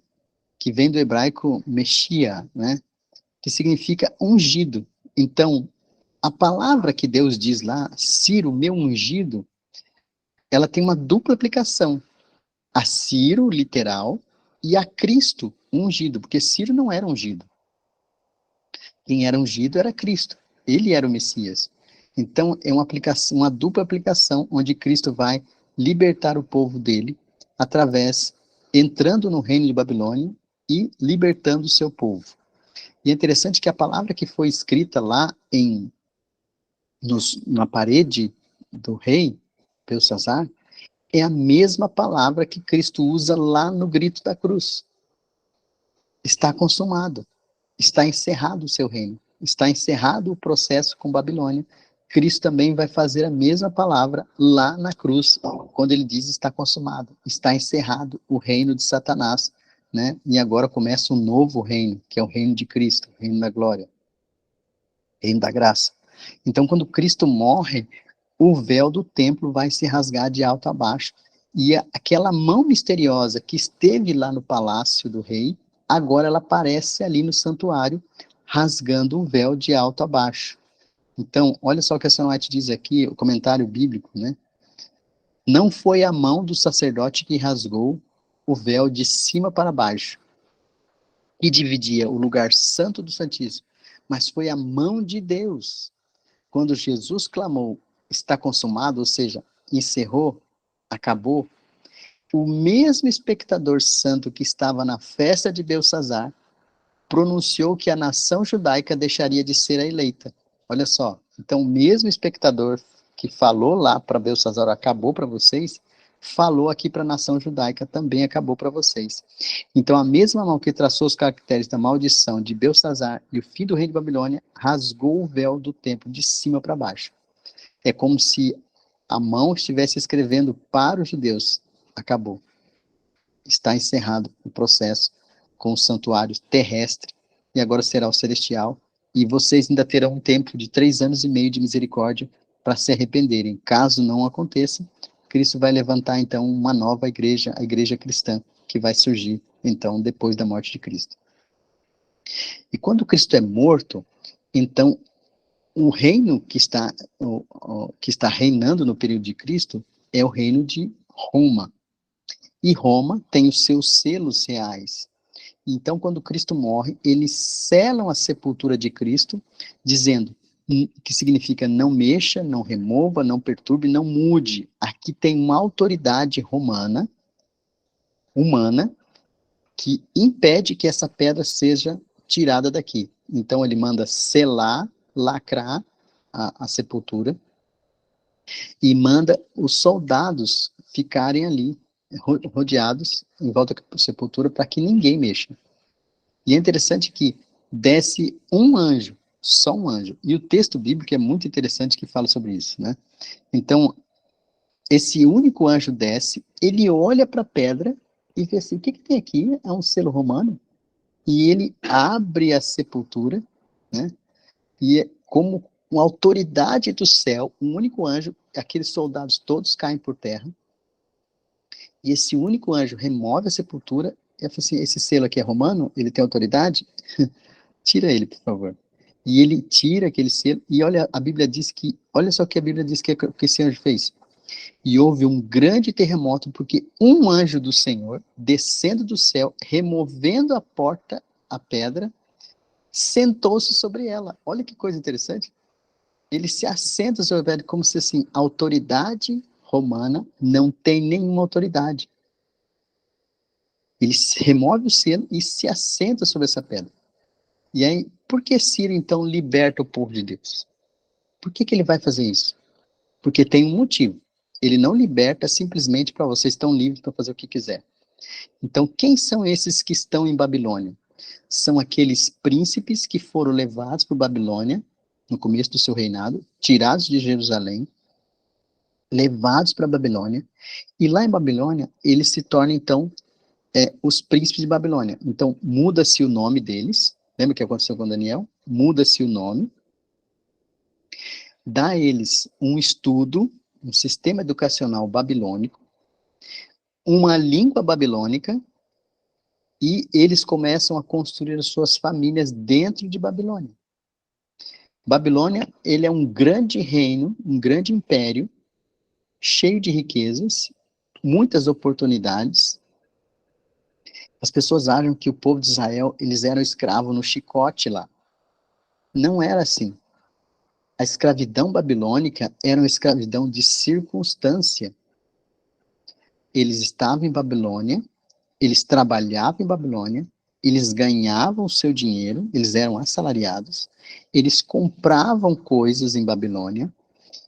Que vem do hebraico Meshia, né? Que significa ungido. Então, a palavra que Deus diz lá, Ciro, meu ungido, ela tem uma dupla aplicação. A Ciro, literal, e a Cristo, ungido, porque Ciro não era ungido. Quem era ungido era Cristo. Ele era o Messias. Então, é uma aplicação, uma dupla aplicação, onde Cristo vai libertar o povo dele, entrando no reino de Babilônia e libertando o seu povo. E é interessante que a palavra que foi escrita lá na parede do rei, Belsazar, é a mesma palavra que Cristo usa lá no grito da cruz. Está consumado. Está encerrado o seu reino. Está encerrado o processo com Babilônia. Cristo também vai fazer a mesma palavra lá na cruz, quando ele diz está consumado. Está encerrado o reino de Satanás, né? E agora começa um novo reino, que é o reino de Cristo, o reino da glória, o reino da graça. Então, quando Cristo morre, o véu do templo vai se rasgar de alto a baixo. E aquela mão misteriosa que esteve lá no palácio do rei, agora ela aparece ali no santuário, rasgando o véu de alto a baixo. Então, olha só o que a Ellen White diz aqui, o comentário bíblico, né? Não foi a mão do sacerdote que rasgou o véu de cima para baixo, que dividia o lugar santo do santíssimo, mas foi a mão de Deus. Quando Jesus clamou, está consumado, ou seja, encerrou, acabou, o mesmo espectador santo que estava na festa de Belsazar pronunciou que a nação judaica deixaria de ser a eleita. Olha só, então o mesmo espectador que falou lá para Belsazar, acabou para vocês, falou aqui para a nação judaica, também acabou para vocês. Então a mesma mão que traçou os caracteres da maldição de Belsazar e o fim do rei de Babilônia, rasgou o véu do templo de cima para baixo. É como se a mão estivesse escrevendo para os judeus, acabou. Está encerrado o processo com o santuário terrestre, e agora será o celestial, e vocês ainda terão um tempo de 3 anos e meio de misericórdia para se arrependerem. Caso não aconteça, Cristo vai levantar então uma nova igreja, a igreja cristã, que vai surgir então depois da morte de Cristo. E quando Cristo é morto, então o reino que está reinando no período de Cristo é o reino de Roma. E Roma tem os seus selos reais. Então, quando Cristo morre, eles selam a sepultura de Cristo, dizendo que significa não mexa, não remova, não perturbe, não mude. Aqui tem uma autoridade romana, humana, que impede que essa pedra seja tirada daqui. Então, ele manda selar, lacrar a sepultura, e manda os soldados ficarem ali, rodeados em volta da sepultura, para que ninguém mexa. E é interessante que desce um anjo, só um anjo. E o texto bíblico é muito interessante que fala sobre isso, né? Então, esse único anjo desce, ele olha para a pedra e vê assim, o que tem aqui? É um selo romano? E ele abre a sepultura, né? E é como uma autoridade do céu, um único anjo, aqueles soldados todos caem por terra, e esse único anjo remove a sepultura, e fala assim, esse selo aqui é romano? Ele tem autoridade? Tira ele, por favor. E ele tira aquele selo, e olha, a Bíblia diz que, olha só o que a Bíblia diz que esse anjo fez. E houve um grande terremoto, porque um anjo do Senhor, descendo do céu, removendo a porta, a pedra, sentou-se sobre ela. Olha que coisa interessante. Ele se assenta sobre a pedra, como se assim, a autoridade romana não tem nenhuma autoridade. Ele remove o selo e se assenta sobre essa pedra. E aí, por que Ciro, então, liberta o povo de Deus? Por que ele vai fazer isso? Porque tem um motivo. Ele não liberta simplesmente para vocês estão livres para fazer o que quiser. Então, quem são esses que estão em Babilônia? São aqueles príncipes que foram levados para Babilônia, no começo do seu reinado, tirados de Jerusalém, levados para Babilônia, e lá em Babilônia, eles se tornam, então, os príncipes de Babilônia. Então, muda-se o nome deles. Lembra o que aconteceu com Daniel? Muda-se o nome. Dá a eles um estudo, um sistema educacional babilônico, uma língua babilônica, e eles começam a construir as suas famílias dentro de Babilônia. Babilônia, ele é um grande reino, um grande império, cheio de riquezas, muitas oportunidades. As pessoas acham que o povo de Israel, eles eram escravos no chicote lá. Não era assim. A escravidão babilônica era uma escravidão de circunstância. Eles estavam em Babilônia, eles trabalhavam em Babilônia, eles ganhavam o seu dinheiro, eles eram assalariados, eles compravam coisas em Babilônia,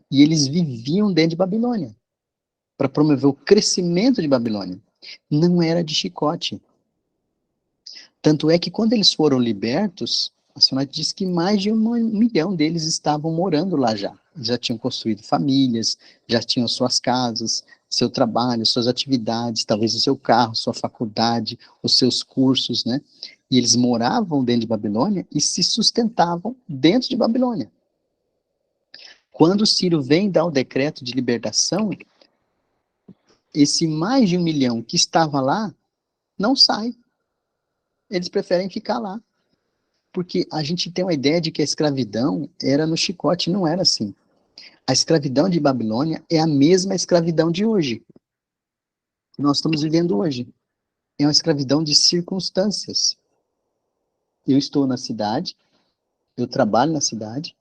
e eles viviam dentro de Babilônia, para promover o crescimento de Babilônia. Não era de chicote. Tanto é que quando eles foram libertos, a senhora diz que mais de 1 milhão deles estavam morando lá já. Já tinham construído famílias, já tinham suas casas, seu trabalho, suas atividades, talvez o seu carro, sua faculdade, os seus cursos, né? E eles moravam dentro de Babilônia e se sustentavam dentro de Babilônia. Quando Ciro vem dar o decreto de libertação, esse mais de 1 milhão que estava lá, não sai. Eles preferem ficar lá. Porque a gente tem uma ideia de que a escravidão era no chicote, não era assim. A escravidão de Babilônia é a mesma escravidão de hoje, que nós estamos vivendo hoje. É uma escravidão de circunstâncias. Eu estou na cidade, eu trabalho na cidade,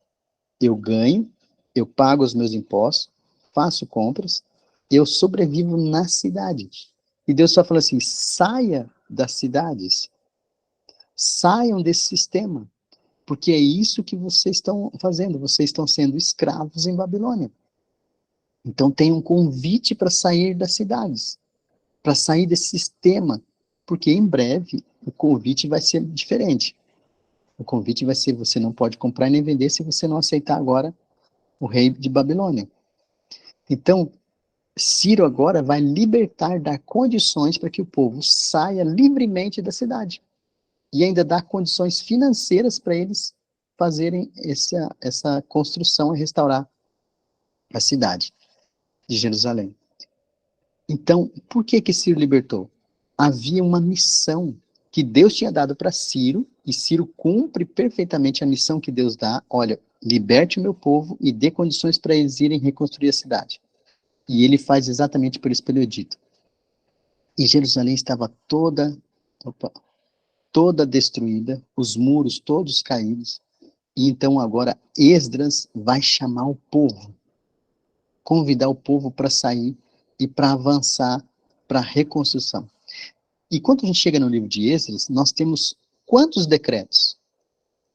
eu ganho, eu pago os meus impostos, faço compras, eu sobrevivo na cidade. E Deus só fala assim, saia das cidades, saiam desse sistema, porque é isso que vocês estão fazendo, vocês estão sendo escravos em Babilônia. Então tem um convite para sair das cidades, para sair desse sistema, porque em breve o convite vai ser diferente. O convite vai ser, você não pode comprar nem vender se você não aceitar agora o rei de Babilônia. Então, Ciro agora vai libertar, dar condições para que o povo saia livremente da cidade. E ainda dar condições financeiras para eles fazerem essa construção e restaurar a cidade de Jerusalém. Então, por que Ciro libertou? Havia uma missão que Deus tinha dado para Ciro, e Ciro cumpre perfeitamente a missão que Deus dá. Olha, liberte o meu povo e dê condições para eles irem reconstruir a cidade. E ele faz exatamente por isso pelo edito. E Jerusalém estava toda destruída, os muros todos caídos. E então agora Esdras vai chamar o povo, convidar o povo para sair e para avançar para a reconstrução. E quando a gente chega no livro de Esdras, nós temos quantos decretos?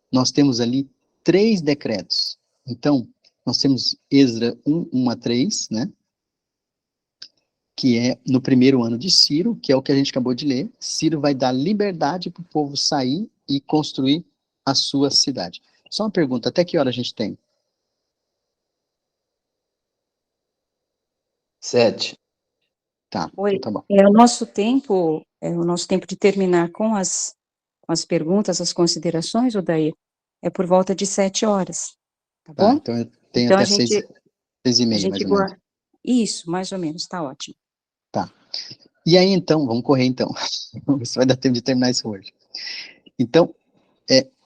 Nós temos ali 3 decretos. Então, nós temos Esdras 1 a 3, né? Que é no primeiro ano de Ciro, que é o que a gente acabou de ler. Ciro vai dar liberdade para o povo sair e construir a sua cidade. Só uma pergunta, até que hora a gente tem? 7. Tá, Oi, então tá bom. o nosso tempo de terminar com as perguntas, as considerações, Odair, é por volta de 7 horas, tá Tá, bom? então eu tenho Então até a gente, 6h30, mais ou menos. Isso, mais ou menos, tá ótimo. Tá. E aí, então, vamos correr, então. Vamos ver se vai dar tempo de terminar isso hoje. Então,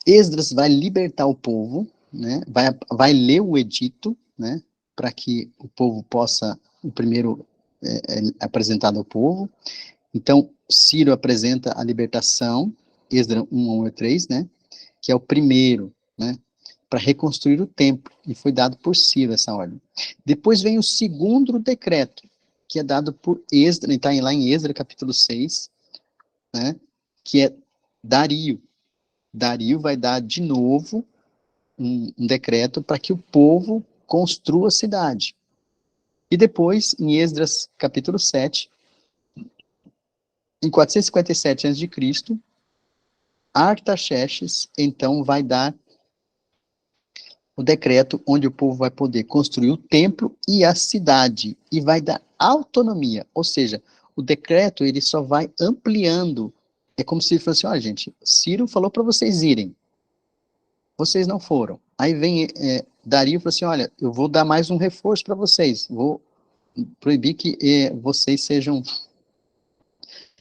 Esdras vai libertar o povo, né? Vai ler o edito, né? Para que o povo possa, o primeiro apresentado ao povo. Então, Ciro apresenta a libertação, Esdras 1 a 3, né? Que é o primeiro, né? Para reconstruir o templo, e foi dado por Ciro essa ordem. Depois vem o segundo decreto, que é dado por Esdras, está lá em Esdras capítulo 6, né? Que é Dario. Dario vai dar de novo um decreto para que o povo construa a cidade. E depois, em Esdras capítulo 7, em 457 a.C., Artaxerxes, então, vai dar o decreto onde o povo vai poder construir o templo e a cidade, e vai dar autonomia, ou seja, o decreto ele só vai ampliando. É como se ele fosse, olha gente, Ciro falou para vocês irem, vocês não foram. Aí vem Dario e fala assim, olha, eu vou dar mais um reforço para vocês, vou proibir que vocês sejam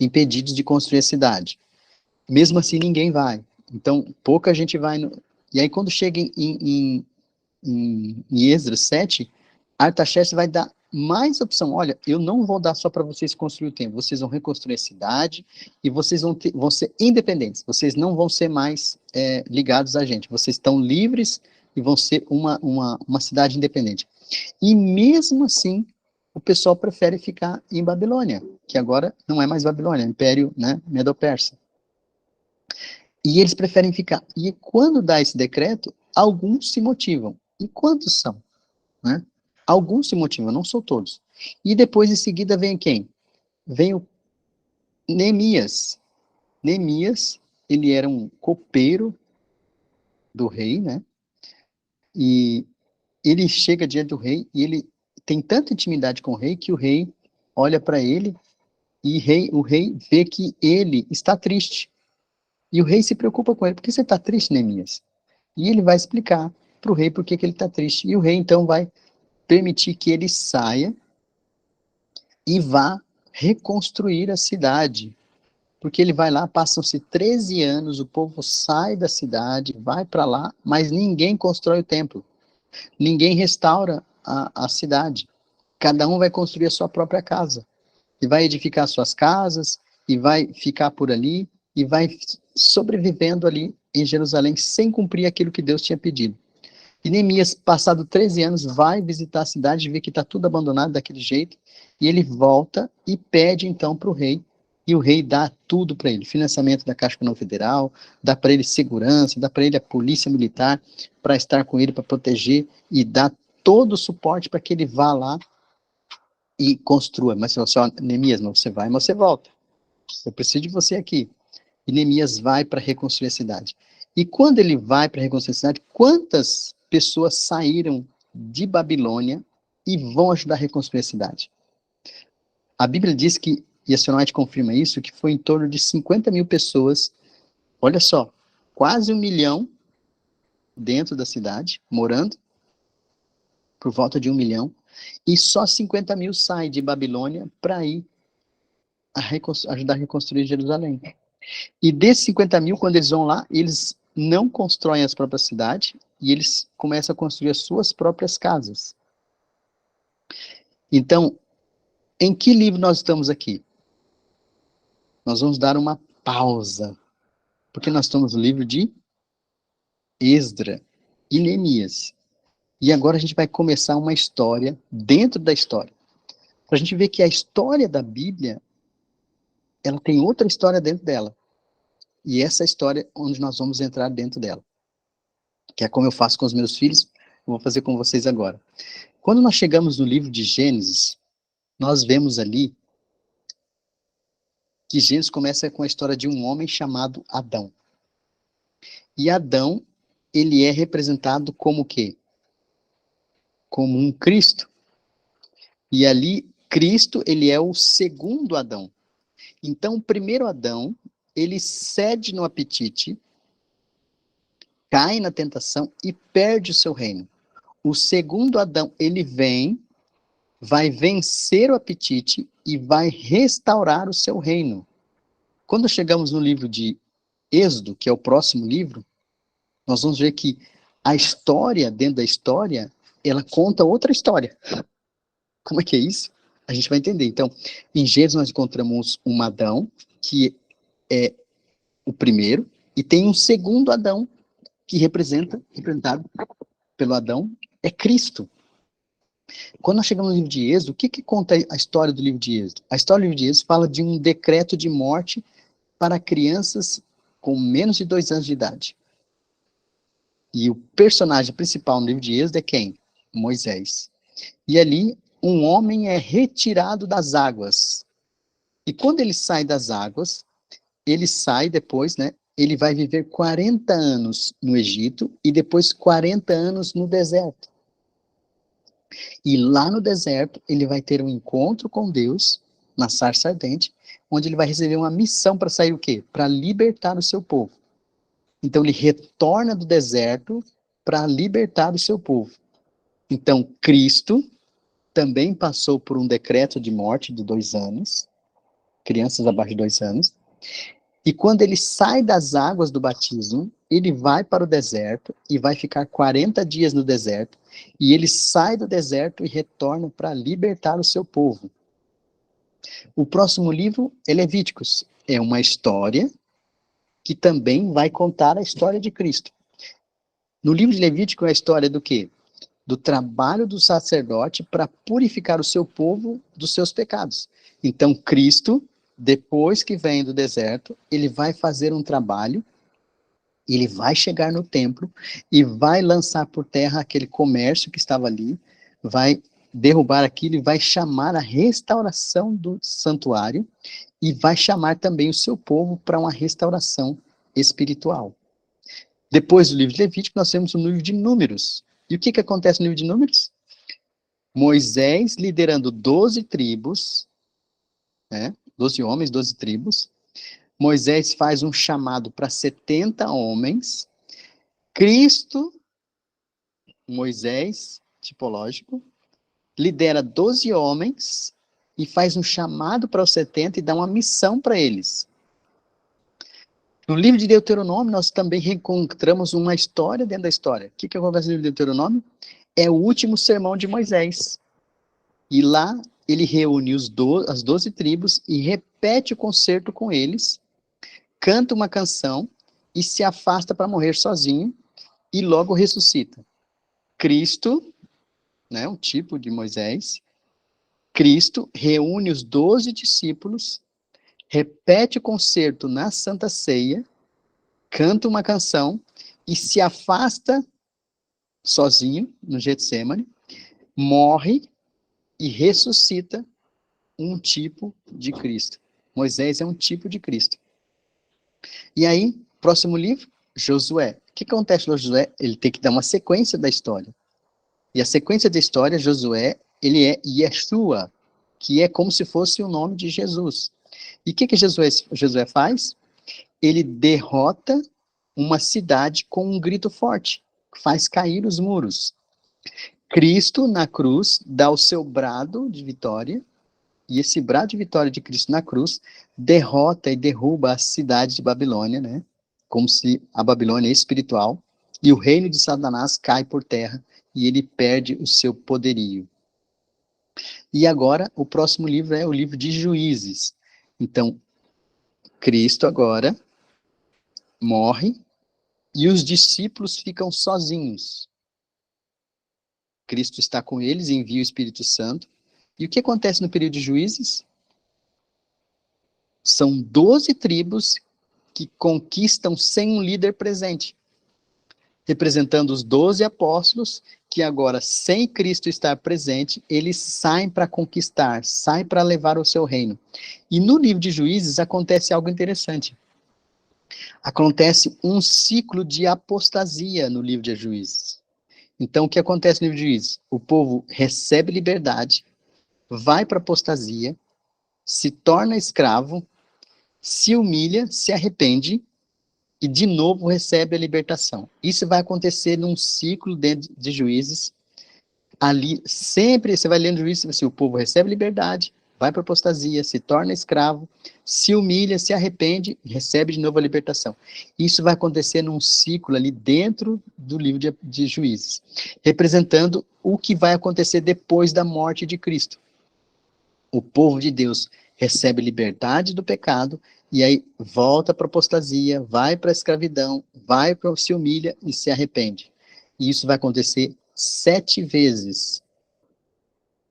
impedidos de construir a cidade. Mesmo assim, ninguém vai. Então, pouca gente vai. E aí, quando chega em Esdras 7, Artaxerxes vai dar mais opção. Olha, eu não vou dar só para vocês construir o templo, vocês vão reconstruir a cidade e vocês vão ser independentes, vocês não vão ser mais ligados a gente, vocês estão livres e vão ser uma cidade independente. E mesmo assim, o pessoal prefere ficar em Babilônia, que agora não é mais Babilônia, é Império, né, Medo-Persa. E eles preferem ficar. E quando dá esse decreto, alguns se motivam. E quantos são? Né? Alguns se motivam, não são todos. E depois, em seguida, vem quem? Vem o Neemias. Neemias, ele era um copeiro do rei, né? E ele chega diante do rei e ele tem tanta intimidade com o rei que o rei olha para ele e o rei vê que ele está triste. E o rei se preocupa com ele. Por que você está triste, Neemias? E ele vai explicar para o rei por que ele está triste. E o rei, então, vai permitir que ele saia e vá reconstruir a cidade. Porque ele vai lá, passam-se 13 anos, o povo sai da cidade, vai para lá, mas ninguém constrói o templo. Ninguém restaura a cidade. Cada um vai construir a sua própria casa. E vai edificar suas casas, e vai ficar por ali, e vai sobrevivendo ali em Jerusalém, sem cumprir aquilo que Deus tinha pedido. E Neemias, passado 13 anos, vai visitar a cidade, vê que está tudo abandonado daquele jeito, e ele volta e pede então para o rei, e o rei dá tudo para ele, financiamento da Caixa Econômica Federal, dá para ele segurança, dá para ele a polícia militar, para estar com ele, para proteger, e dá todo o suporte para que ele vá lá e construa. Mas você fala, Neemias, mas você vai, mas você volta. Eu preciso de você aqui. E Neemias vai para reconstruir a cidade. E quando ele vai para reconstruir a cidade, quantas pessoas saíram de Babilônia e vão ajudar a reconstruir a cidade? A Bíblia diz que, e a senhora White confirma isso, que foi em torno de 50 mil pessoas, olha só, quase 1 milhão dentro da cidade, morando, por volta de 1 milhão, e só 50 mil saem de Babilônia para ir ajudar a reconstruir Jerusalém. E desses 50 mil, quando eles vão lá, eles não constroem as próprias cidades, e eles começam a construir as suas próprias casas. Então, em que livro nós estamos aqui? Nós vamos dar uma pausa, porque nós estamos no livro de Esdra e Neemias. E agora a gente vai começar uma história dentro da história. Para a gente ver que a história da Bíblia, ela tem outra história dentro dela. E essa é a história onde nós vamos entrar dentro dela. Que é como eu faço com os meus filhos, eu vou fazer com vocês agora. Quando nós chegamos no livro de Gênesis, nós vemos ali que Gênesis começa com a história de um homem chamado Adão. E Adão, ele é representado como o quê? Como um Cristo. E ali, Cristo, ele é o segundo Adão. Então, o primeiro Adão, ele cede no apetite, cai na tentação e perde o seu reino. O segundo Adão, ele vem, vai vencer o apetite e vai restaurar o seu reino. Quando chegamos no livro de Êxodo, que é o próximo livro, nós vamos ver que a história, dentro da história, ela conta outra história. Como é que é isso? A gente vai entender. Então, em Gênesis nós encontramos um Adão, que é o primeiro, e tem um segundo Adão, que representado pelo Adão, é Cristo. Quando nós chegamos no livro de Êxodo, o que conta a história do livro de Êxodo? A história do livro de Êxodo fala de um decreto de morte para crianças com menos de 2 anos de idade. E o personagem principal no livro de Êxodo é quem? Moisés. E ali, um homem é retirado das águas. E quando ele sai das águas, ele sai depois, né? Ele vai viver 40 anos no Egito e depois 40 anos no deserto. E lá no deserto, ele vai ter um encontro com Deus, na sarça ardente, onde ele vai receber uma missão para sair o quê? Para libertar o seu povo. Então, ele retorna do deserto para libertar o seu povo. Então, Cristo também passou por um decreto de morte de 2 anos, crianças abaixo de 2 anos, e quando ele sai das águas do batismo, ele vai para o deserto e vai ficar 40 dias no deserto, e ele sai do deserto e retorna para libertar o seu povo. O próximo livro é Levíticos, é uma história que também vai contar a história de Cristo. No livro de Levítico é a história do quê? Do trabalho do sacerdote para purificar o seu povo dos seus pecados. Então, Cristo depois que vem do deserto, ele vai fazer um trabalho, ele vai chegar no templo e vai lançar por terra aquele comércio que estava ali, vai derrubar aquilo e vai chamar a restauração do santuário e vai chamar também o seu povo para uma restauração espiritual. Depois do livro de Levítico, nós temos o livro de Números. E o que acontece no livro de Números? Moisés liderando 12 tribos, 12 homens, 12 tribos. Moisés faz um chamado para 70 homens. Cristo, Moisés, tipológico, lidera 12 homens e faz um chamado para os 70 e dá uma missão para eles. No livro de Deuteronômio, nós também encontramos uma história dentro da história. O que acontece no livro de Deuteronômio? É o último sermão de Moisés. E lá ele reúne as 12 tribos e repete o concerto com eles, canta uma canção e se afasta para morrer sozinho e logo ressuscita. Cristo, um tipo de Moisés, Cristo reúne os 12 discípulos, repete o concerto na Santa Ceia, canta uma canção e se afasta sozinho no Getsêmani, morre e ressuscita um tipo de Cristo. Moisés é um tipo de Cristo. E aí, próximo livro, Josué. O que acontece com Josué? Ele tem que dar uma sequência da história. E a sequência da história, Josué, ele é Yeshua, que é como se fosse o nome de Jesus. E o que Josué faz? Ele derrota uma cidade com um grito forte, faz cair os muros. Cristo, na cruz, dá o seu brado de vitória, e esse brado de vitória de Cristo na cruz derrota e derruba a cidade de Babilônia, como se a Babilônia é espiritual, e o reino de Satanás cai por terra, e ele perde o seu poderio. E agora, o próximo livro é o livro de Juízes. Então, Cristo agora morre, e os discípulos ficam sozinhos. Cristo está com eles, envia o Espírito Santo. E o que acontece no período de Juízes? São 12 tribos que conquistam sem um líder presente, representando os 12 apóstolos, que agora, sem Cristo estar presente, eles saem para conquistar, saem para levar o seu reino. E no livro de Juízes acontece algo interessante. Acontece um ciclo de apostasia no livro de Juízes. Então, o que acontece no livro de Juízes? O povo recebe liberdade, vai para a apostasia, se torna escravo, se humilha, se arrepende e de novo recebe a libertação. Isso vai acontecer num ciclo dentro de Juízes. Ali, sempre, você vai lendo Juízes, assim, o povo recebe liberdade, vai para a apostasia, se torna escravo, se humilha, se arrepende e recebe de novo a libertação. Isso vai acontecer num ciclo ali dentro do livro de Juízes, representando o que vai acontecer depois da morte de Cristo. O povo de Deus recebe liberdade do pecado, e aí volta para a apostasia, vai para a escravidão, se humilha e se arrepende. E isso vai acontecer 7 vezes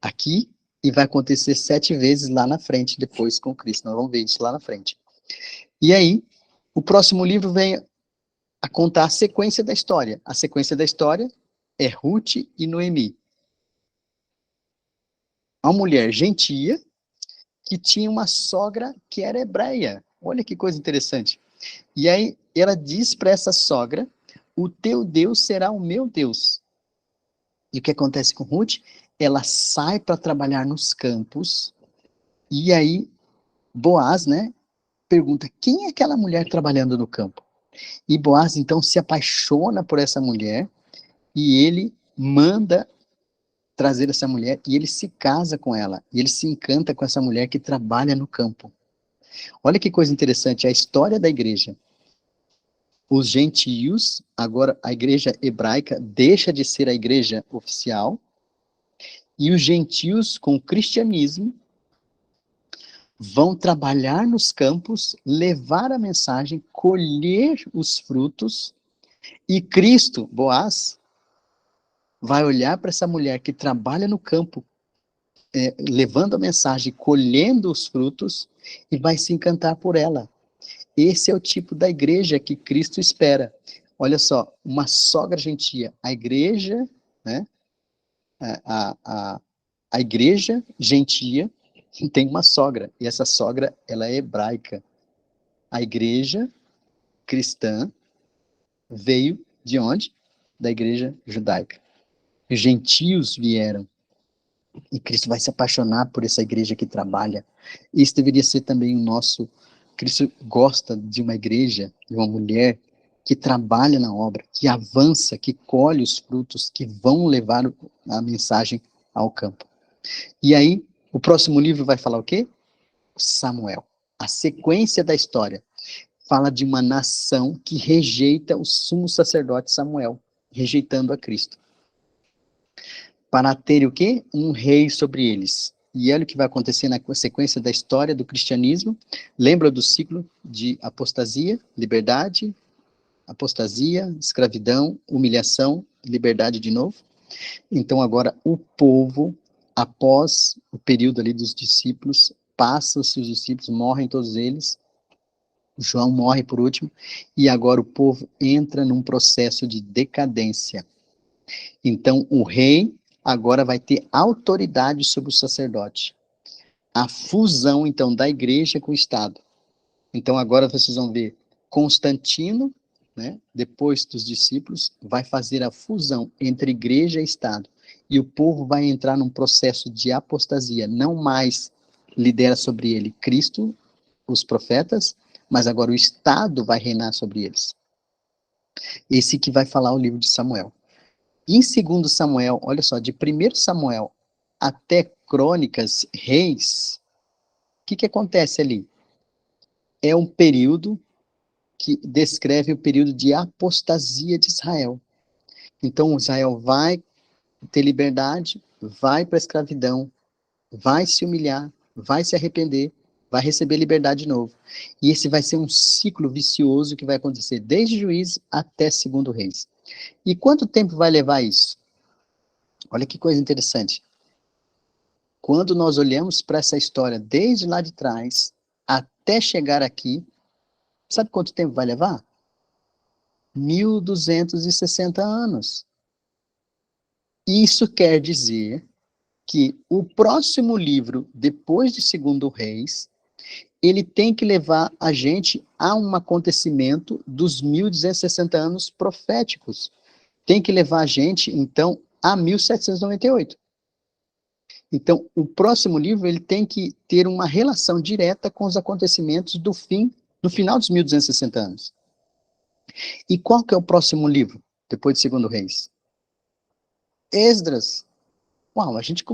aqui, e vai acontecer 7 vezes lá na frente, depois com Cristo. Nós vamos ver isso lá na frente. E aí, o próximo livro vem a contar a sequência da história. A sequência da história é Ruth e Noemi. Uma mulher gentia, que tinha uma sogra que era hebreia. Olha que coisa interessante. E aí, ela diz para essa sogra, o teu Deus será o meu Deus. E o que acontece com Ruth? Ela sai para trabalhar nos campos, e aí Boaz, pergunta, quem é aquela mulher trabalhando no campo? E Boaz, então, se apaixona por essa mulher, e ele manda trazer essa mulher, e ele se casa com ela, e ele se encanta com essa mulher que trabalha no campo. Olha que coisa interessante, a história da igreja. Os gentios, agora a igreja hebraica deixa de ser a igreja oficial, e os gentios com o cristianismo vão trabalhar nos campos, levar a mensagem, colher os frutos, e Cristo, Boaz, vai olhar para essa mulher que trabalha no campo, levando a mensagem, colhendo os frutos, e vai se encantar por ela. Esse é o tipo da igreja que Cristo espera. Olha só, uma sogra gentia. A igreja, né? A igreja gentia tem uma sogra, e essa sogra, ela é hebraica. A igreja cristã veio de onde? Da igreja judaica. Os gentios vieram. E Cristo vai se apaixonar por essa igreja que trabalha. Isso deveria ser também o nosso... Cristo gosta de uma igreja, de uma mulher que trabalha na obra, que avança, que colhe os frutos, que vão levar a mensagem ao campo. E aí, o próximo livro vai falar o quê? Samuel. A sequência da história fala de uma nação que rejeita o sumo sacerdote Samuel, rejeitando a Cristo. Para ter o quê? Um rei sobre eles. E olha o que vai acontecer na sequência da história do cristianismo. Lembra do ciclo de apostasia, liberdade, apostasia, escravidão, humilhação, liberdade de novo? Então agora o povo, após o período ali dos discípulos, passam-se os discípulos, morrem todos eles, João morre por último, e agora o povo entra num processo de decadência. Então o rei agora vai ter autoridade sobre o sacerdote. A fusão, então, da igreja com o Estado. Então, agora vocês vão ver Constantino, né, depois dos discípulos, vai fazer a fusão entre igreja e Estado. E o povo vai entrar num processo de apostasia. Não mais lidera sobre ele Cristo, os profetas, mas agora o Estado vai reinar sobre eles. Esse que vai falar o livro de Samuel. Em 2 Samuel, olha só, de 1 Samuel até Crônicas, Reis, o que acontece ali? É um período que descreve o período de apostasia de Israel. Então, Israel vai ter liberdade, vai para a escravidão, vai se humilhar, vai se arrepender, vai receber liberdade de novo. E esse vai ser um ciclo vicioso que vai acontecer desde Juízes até 2 Reis. E quanto tempo vai levar isso? Olha que coisa interessante. Quando nós olhamos para essa história desde lá de trás até chegar aqui, sabe quanto tempo vai levar? 1260 anos. Isso quer dizer que o próximo livro, depois de 2 Reis, ele tem que levar a gente a um acontecimento dos 1260 anos proféticos. Tem que levar a gente, então, a 1798. Então, o próximo livro ele tem que ter uma relação direta com os acontecimentos do final dos 1260 anos. E qual que é o próximo livro, depois de 2 Reis? Esdras. Uau, a gente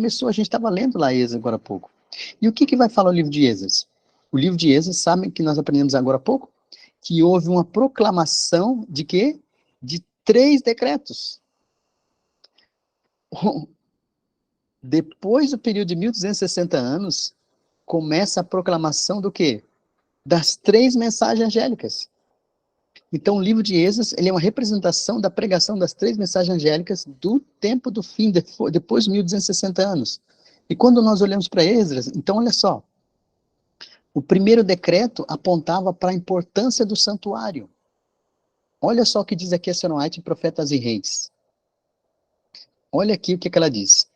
estava lendo lá Esdras agora há pouco. E o que vai falar o livro de Esdras? O livro de Esdras, sabem que nós aprendemos agora há pouco? Que houve uma proclamação de quê? De 3 decretos. Depois do período de 1260 anos, começa a proclamação do quê? Das 3 mensagens angélicas. Então, o livro de Esdras, ele é uma representação da pregação das 3 mensagens angélicas do tempo do fim, depois de 1260 anos. E quando nós olhamos para Esdras, então, olha só, o primeiro decreto apontava para a importância do santuário. Olha só o que diz aqui a Ellen White em Profetas e Reis. Olha aqui o que ela diz.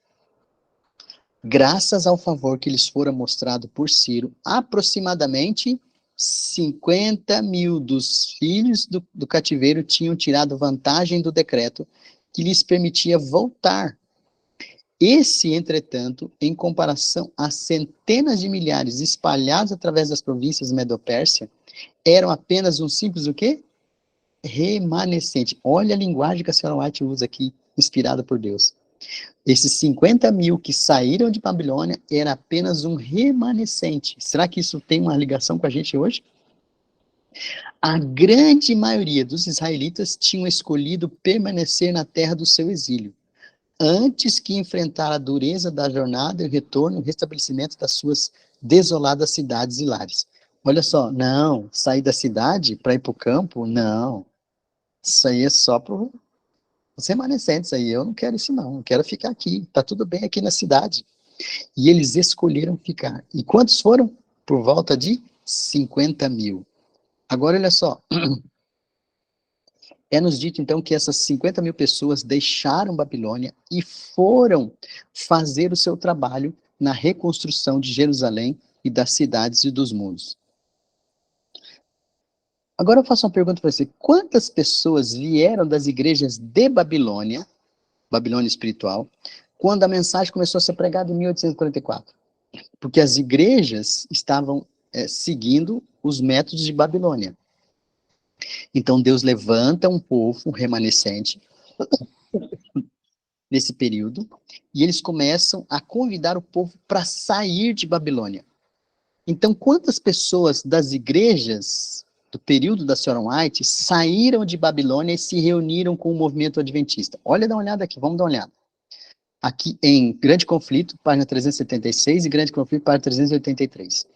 Graças ao favor que lhes fora mostrado por Ciro, aproximadamente 50.000 dos filhos do cativeiro tinham tirado vantagem do decreto que lhes permitia voltar. Esse, entretanto, em comparação às centenas de milhares espalhados através das províncias Medopérsia, eram apenas um simples o quê? Remanescente. Olha a linguagem que a senhora White usa aqui, inspirada por Deus. Esses 50.000 que saíram de Babilônia era apenas um remanescente. Será que isso tem uma ligação com a gente hoje? A grande maioria dos israelitas tinham escolhido permanecer na terra do seu exílio, antes que enfrentar a dureza da jornada e o retorno e o restabelecimento das suas desoladas cidades e lares. Olha só, não, sair da cidade para ir para o campo, não. Isso aí é só para os remanescentes aí, eu não quero isso não, eu quero ficar aqui, tá tudo bem aqui na cidade. E eles escolheram ficar. E quantos foram? Por volta de 50 mil. Agora, olha só. É nos dito, então, que essas 50 mil pessoas deixaram Babilônia e foram fazer o seu trabalho na reconstrução de Jerusalém e das cidades e dos muros. Agora eu faço uma pergunta para você. Quantas pessoas vieram das igrejas de Babilônia, Babilônia espiritual, quando a mensagem começou a ser pregada em 1844? Porque as igrejas estavam seguindo os métodos de Babilônia. Então Deus levanta um povo, um remanescente, nesse período, e eles começam a convidar o povo para sair de Babilônia. Então, quantas pessoas das igrejas do período da Sra. White saíram de Babilônia e se reuniram com o movimento adventista? Olha, dá uma olhada aqui, vamos dar uma olhada. Aqui em Grande Conflito, página 376, e Grande Conflito, página 383.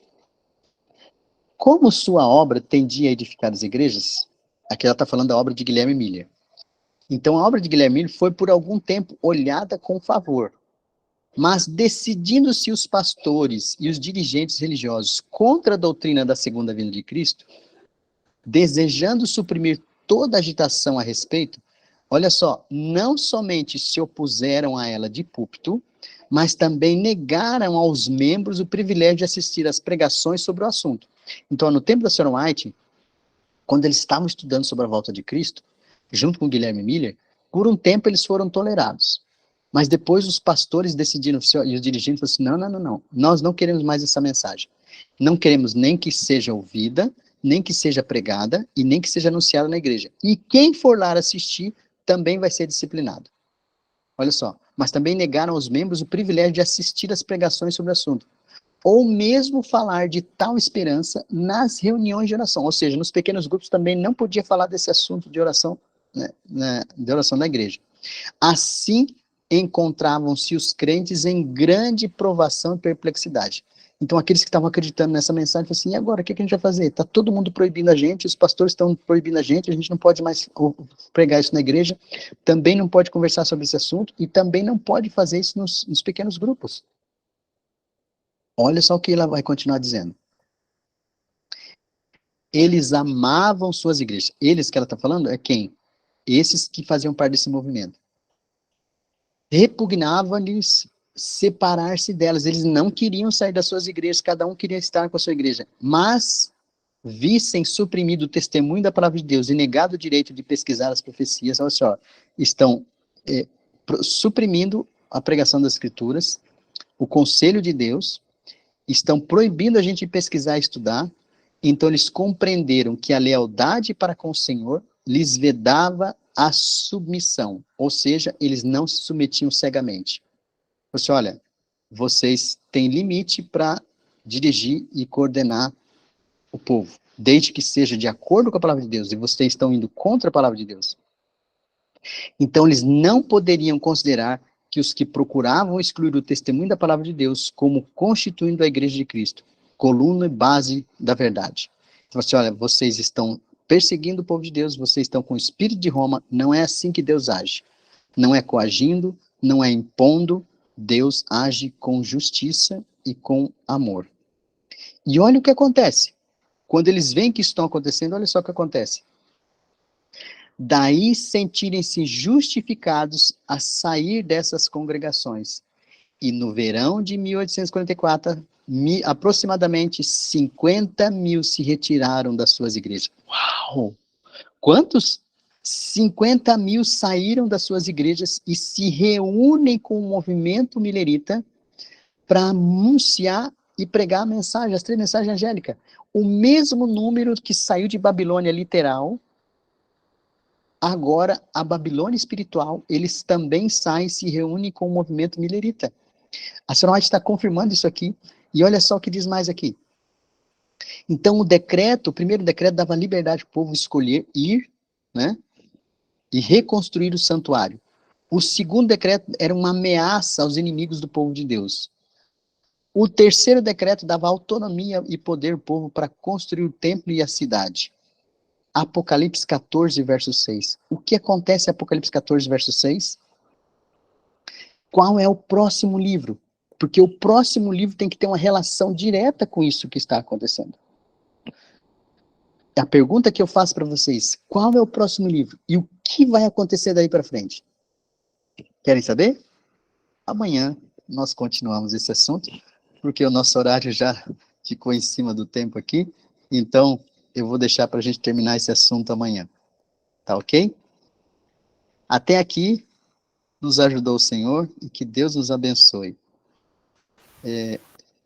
Como sua obra tendia a edificar as igrejas, aqui ela está falando da obra de Guilherme Miller. Então, a obra de Guilherme Miller foi por algum tempo olhada com favor. Mas decidindo-se os pastores e os dirigentes religiosos contra a doutrina da segunda vinda de Cristo, desejando suprimir toda agitação a respeito, olha só, não somente se opuseram a ela de púlpito, mas também negaram aos membros o privilégio de assistir às pregações sobre o assunto. Então, no tempo da Sra. White, quando eles estavam estudando sobre a volta de Cristo, junto com Guilherme Miller, por um tempo eles foram tolerados. Mas depois os pastores decidiram, e os dirigentes falaram assim, não, nós não queremos mais essa mensagem. Não queremos nem que seja ouvida, nem que seja pregada, e nem que seja anunciada na igreja. E quem for lá assistir, também vai ser disciplinado. Olha só, mas também negaram aos membros o privilégio de assistir às pregações sobre o assunto. Ou mesmo falar de tal esperança nas reuniões de oração. Ou seja, nos pequenos grupos também não podia falar desse assunto de oração, de oração na igreja. Assim, encontravam-se os crentes em grande provação e perplexidade. Então, aqueles que estavam acreditando nessa mensagem, falaram assim, e agora, o que a gente vai fazer? Está todo mundo proibindo a gente, os pastores estão proibindo a gente não pode mais pregar isso na igreja, também não pode conversar sobre esse assunto, e também não pode fazer isso nos pequenos grupos. Olha só o que ela vai continuar dizendo. Eles amavam suas igrejas. Eles que ela está falando é quem? Esses que faziam parte desse movimento. Repugnava-lhes separar-se delas. Eles não queriam sair das suas igrejas, cada um queria estar com a sua igreja. Mas, vissem suprimido o testemunho da palavra de Deus e negado o direito de pesquisar as profecias, olha só, estão suprimindo a pregação das escrituras, o conselho de Deus, estão proibindo a gente de pesquisar e estudar, então eles compreenderam que a lealdade para com o Senhor lhes vedava a submissão, ou seja, eles não se submetiam cegamente. Você olha, vocês têm limite para dirigir e coordenar o povo, desde que seja de acordo com a palavra de Deus, e vocês estão indo contra a palavra de Deus. Então eles não poderiam considerar que os que procuravam excluir o testemunho da palavra de Deus como constituindo a igreja de Cristo, coluna e base da verdade. Então, assim, olha, vocês estão perseguindo o povo de Deus, vocês estão com o espírito de Roma, não é assim que Deus age. Não é coagindo, não é impondo, Deus age com justiça e com amor. E olha o que acontece. Quando eles veem que isso está acontecendo, olha só o que acontece. Daí sentirem-se justificados a sair dessas congregações. E no verão de 1844, aproximadamente 50 mil se retiraram das suas igrejas. Uau! Quantos? 50 mil saíram das suas igrejas e se reúnem com o movimento millerita para anunciar e pregar a mensagem, as 3 mensagens angélicas. O mesmo número que saiu de Babilônia literal, agora a Babilônia espiritual, eles também saem e se reúnem com o movimento millerita. A Sra. White está confirmando isso aqui, e olha só o que diz mais aqui. Então o primeiro decreto dava liberdade para o povo escolher ir, né, e reconstruir o santuário. O segundo decreto era uma ameaça aos inimigos do povo de Deus. O terceiro decreto dava autonomia e poder ao povo para construir o templo e a cidade. Apocalipse 14, verso 6. O que acontece em Apocalipse 14, verso 6? Qual é o próximo livro? Porque o próximo livro tem que ter uma relação direta com isso que está acontecendo. A pergunta que eu faço para vocês, qual é o próximo livro? E o que vai acontecer daí para frente? Querem saber? Amanhã nós continuamos esse assunto, porque o nosso horário já ficou em cima do tempo aqui, então eu vou deixar para a gente terminar esse assunto amanhã. Tá ok? Até aqui, nos ajudou o Senhor e que Deus nos abençoe.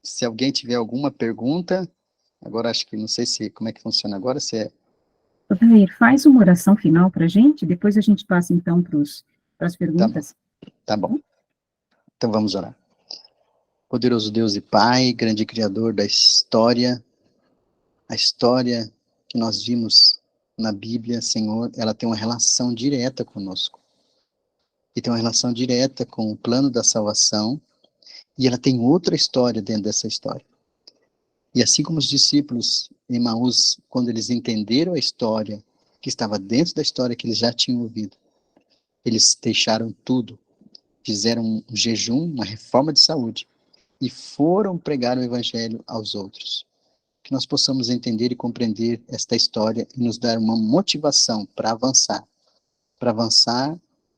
Se alguém tiver alguma pergunta, agora acho que não sei como é que funciona agora, se é... Odair, faz uma oração final para a gente, depois a gente passa então para as perguntas. Tá bom. Então vamos orar. Poderoso Deus e Pai, grande Criador da história, a história que nós vimos na Bíblia, Senhor, ela tem uma relação direta conosco. E tem uma relação direta com o plano da salvação, e ela tem outra história dentro dessa história. E assim como os discípulos em Emaús, quando eles entenderam a história que estava dentro da história que eles já tinham ouvido, eles deixaram tudo, fizeram um jejum, uma reforma de saúde, e foram pregar o evangelho aos outros. Que nós possamos entender e compreender esta história e nos dar uma motivação para avançar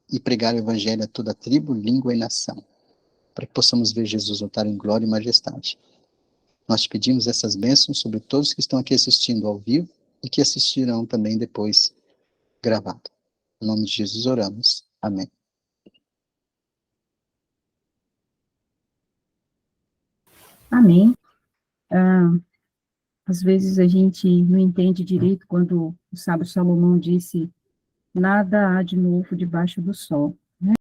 e pregar o evangelho a toda tribo, língua e nação, para que possamos ver Jesus voltar em glória e majestade. Nós te pedimos essas bênçãos sobre todos que estão aqui assistindo ao vivo e que assistirão também depois gravado. Em nome de Jesus oramos. Amém. Amém. Às vezes a gente não entende direito quando o sábio Salomão disse: nada há de novo debaixo do sol.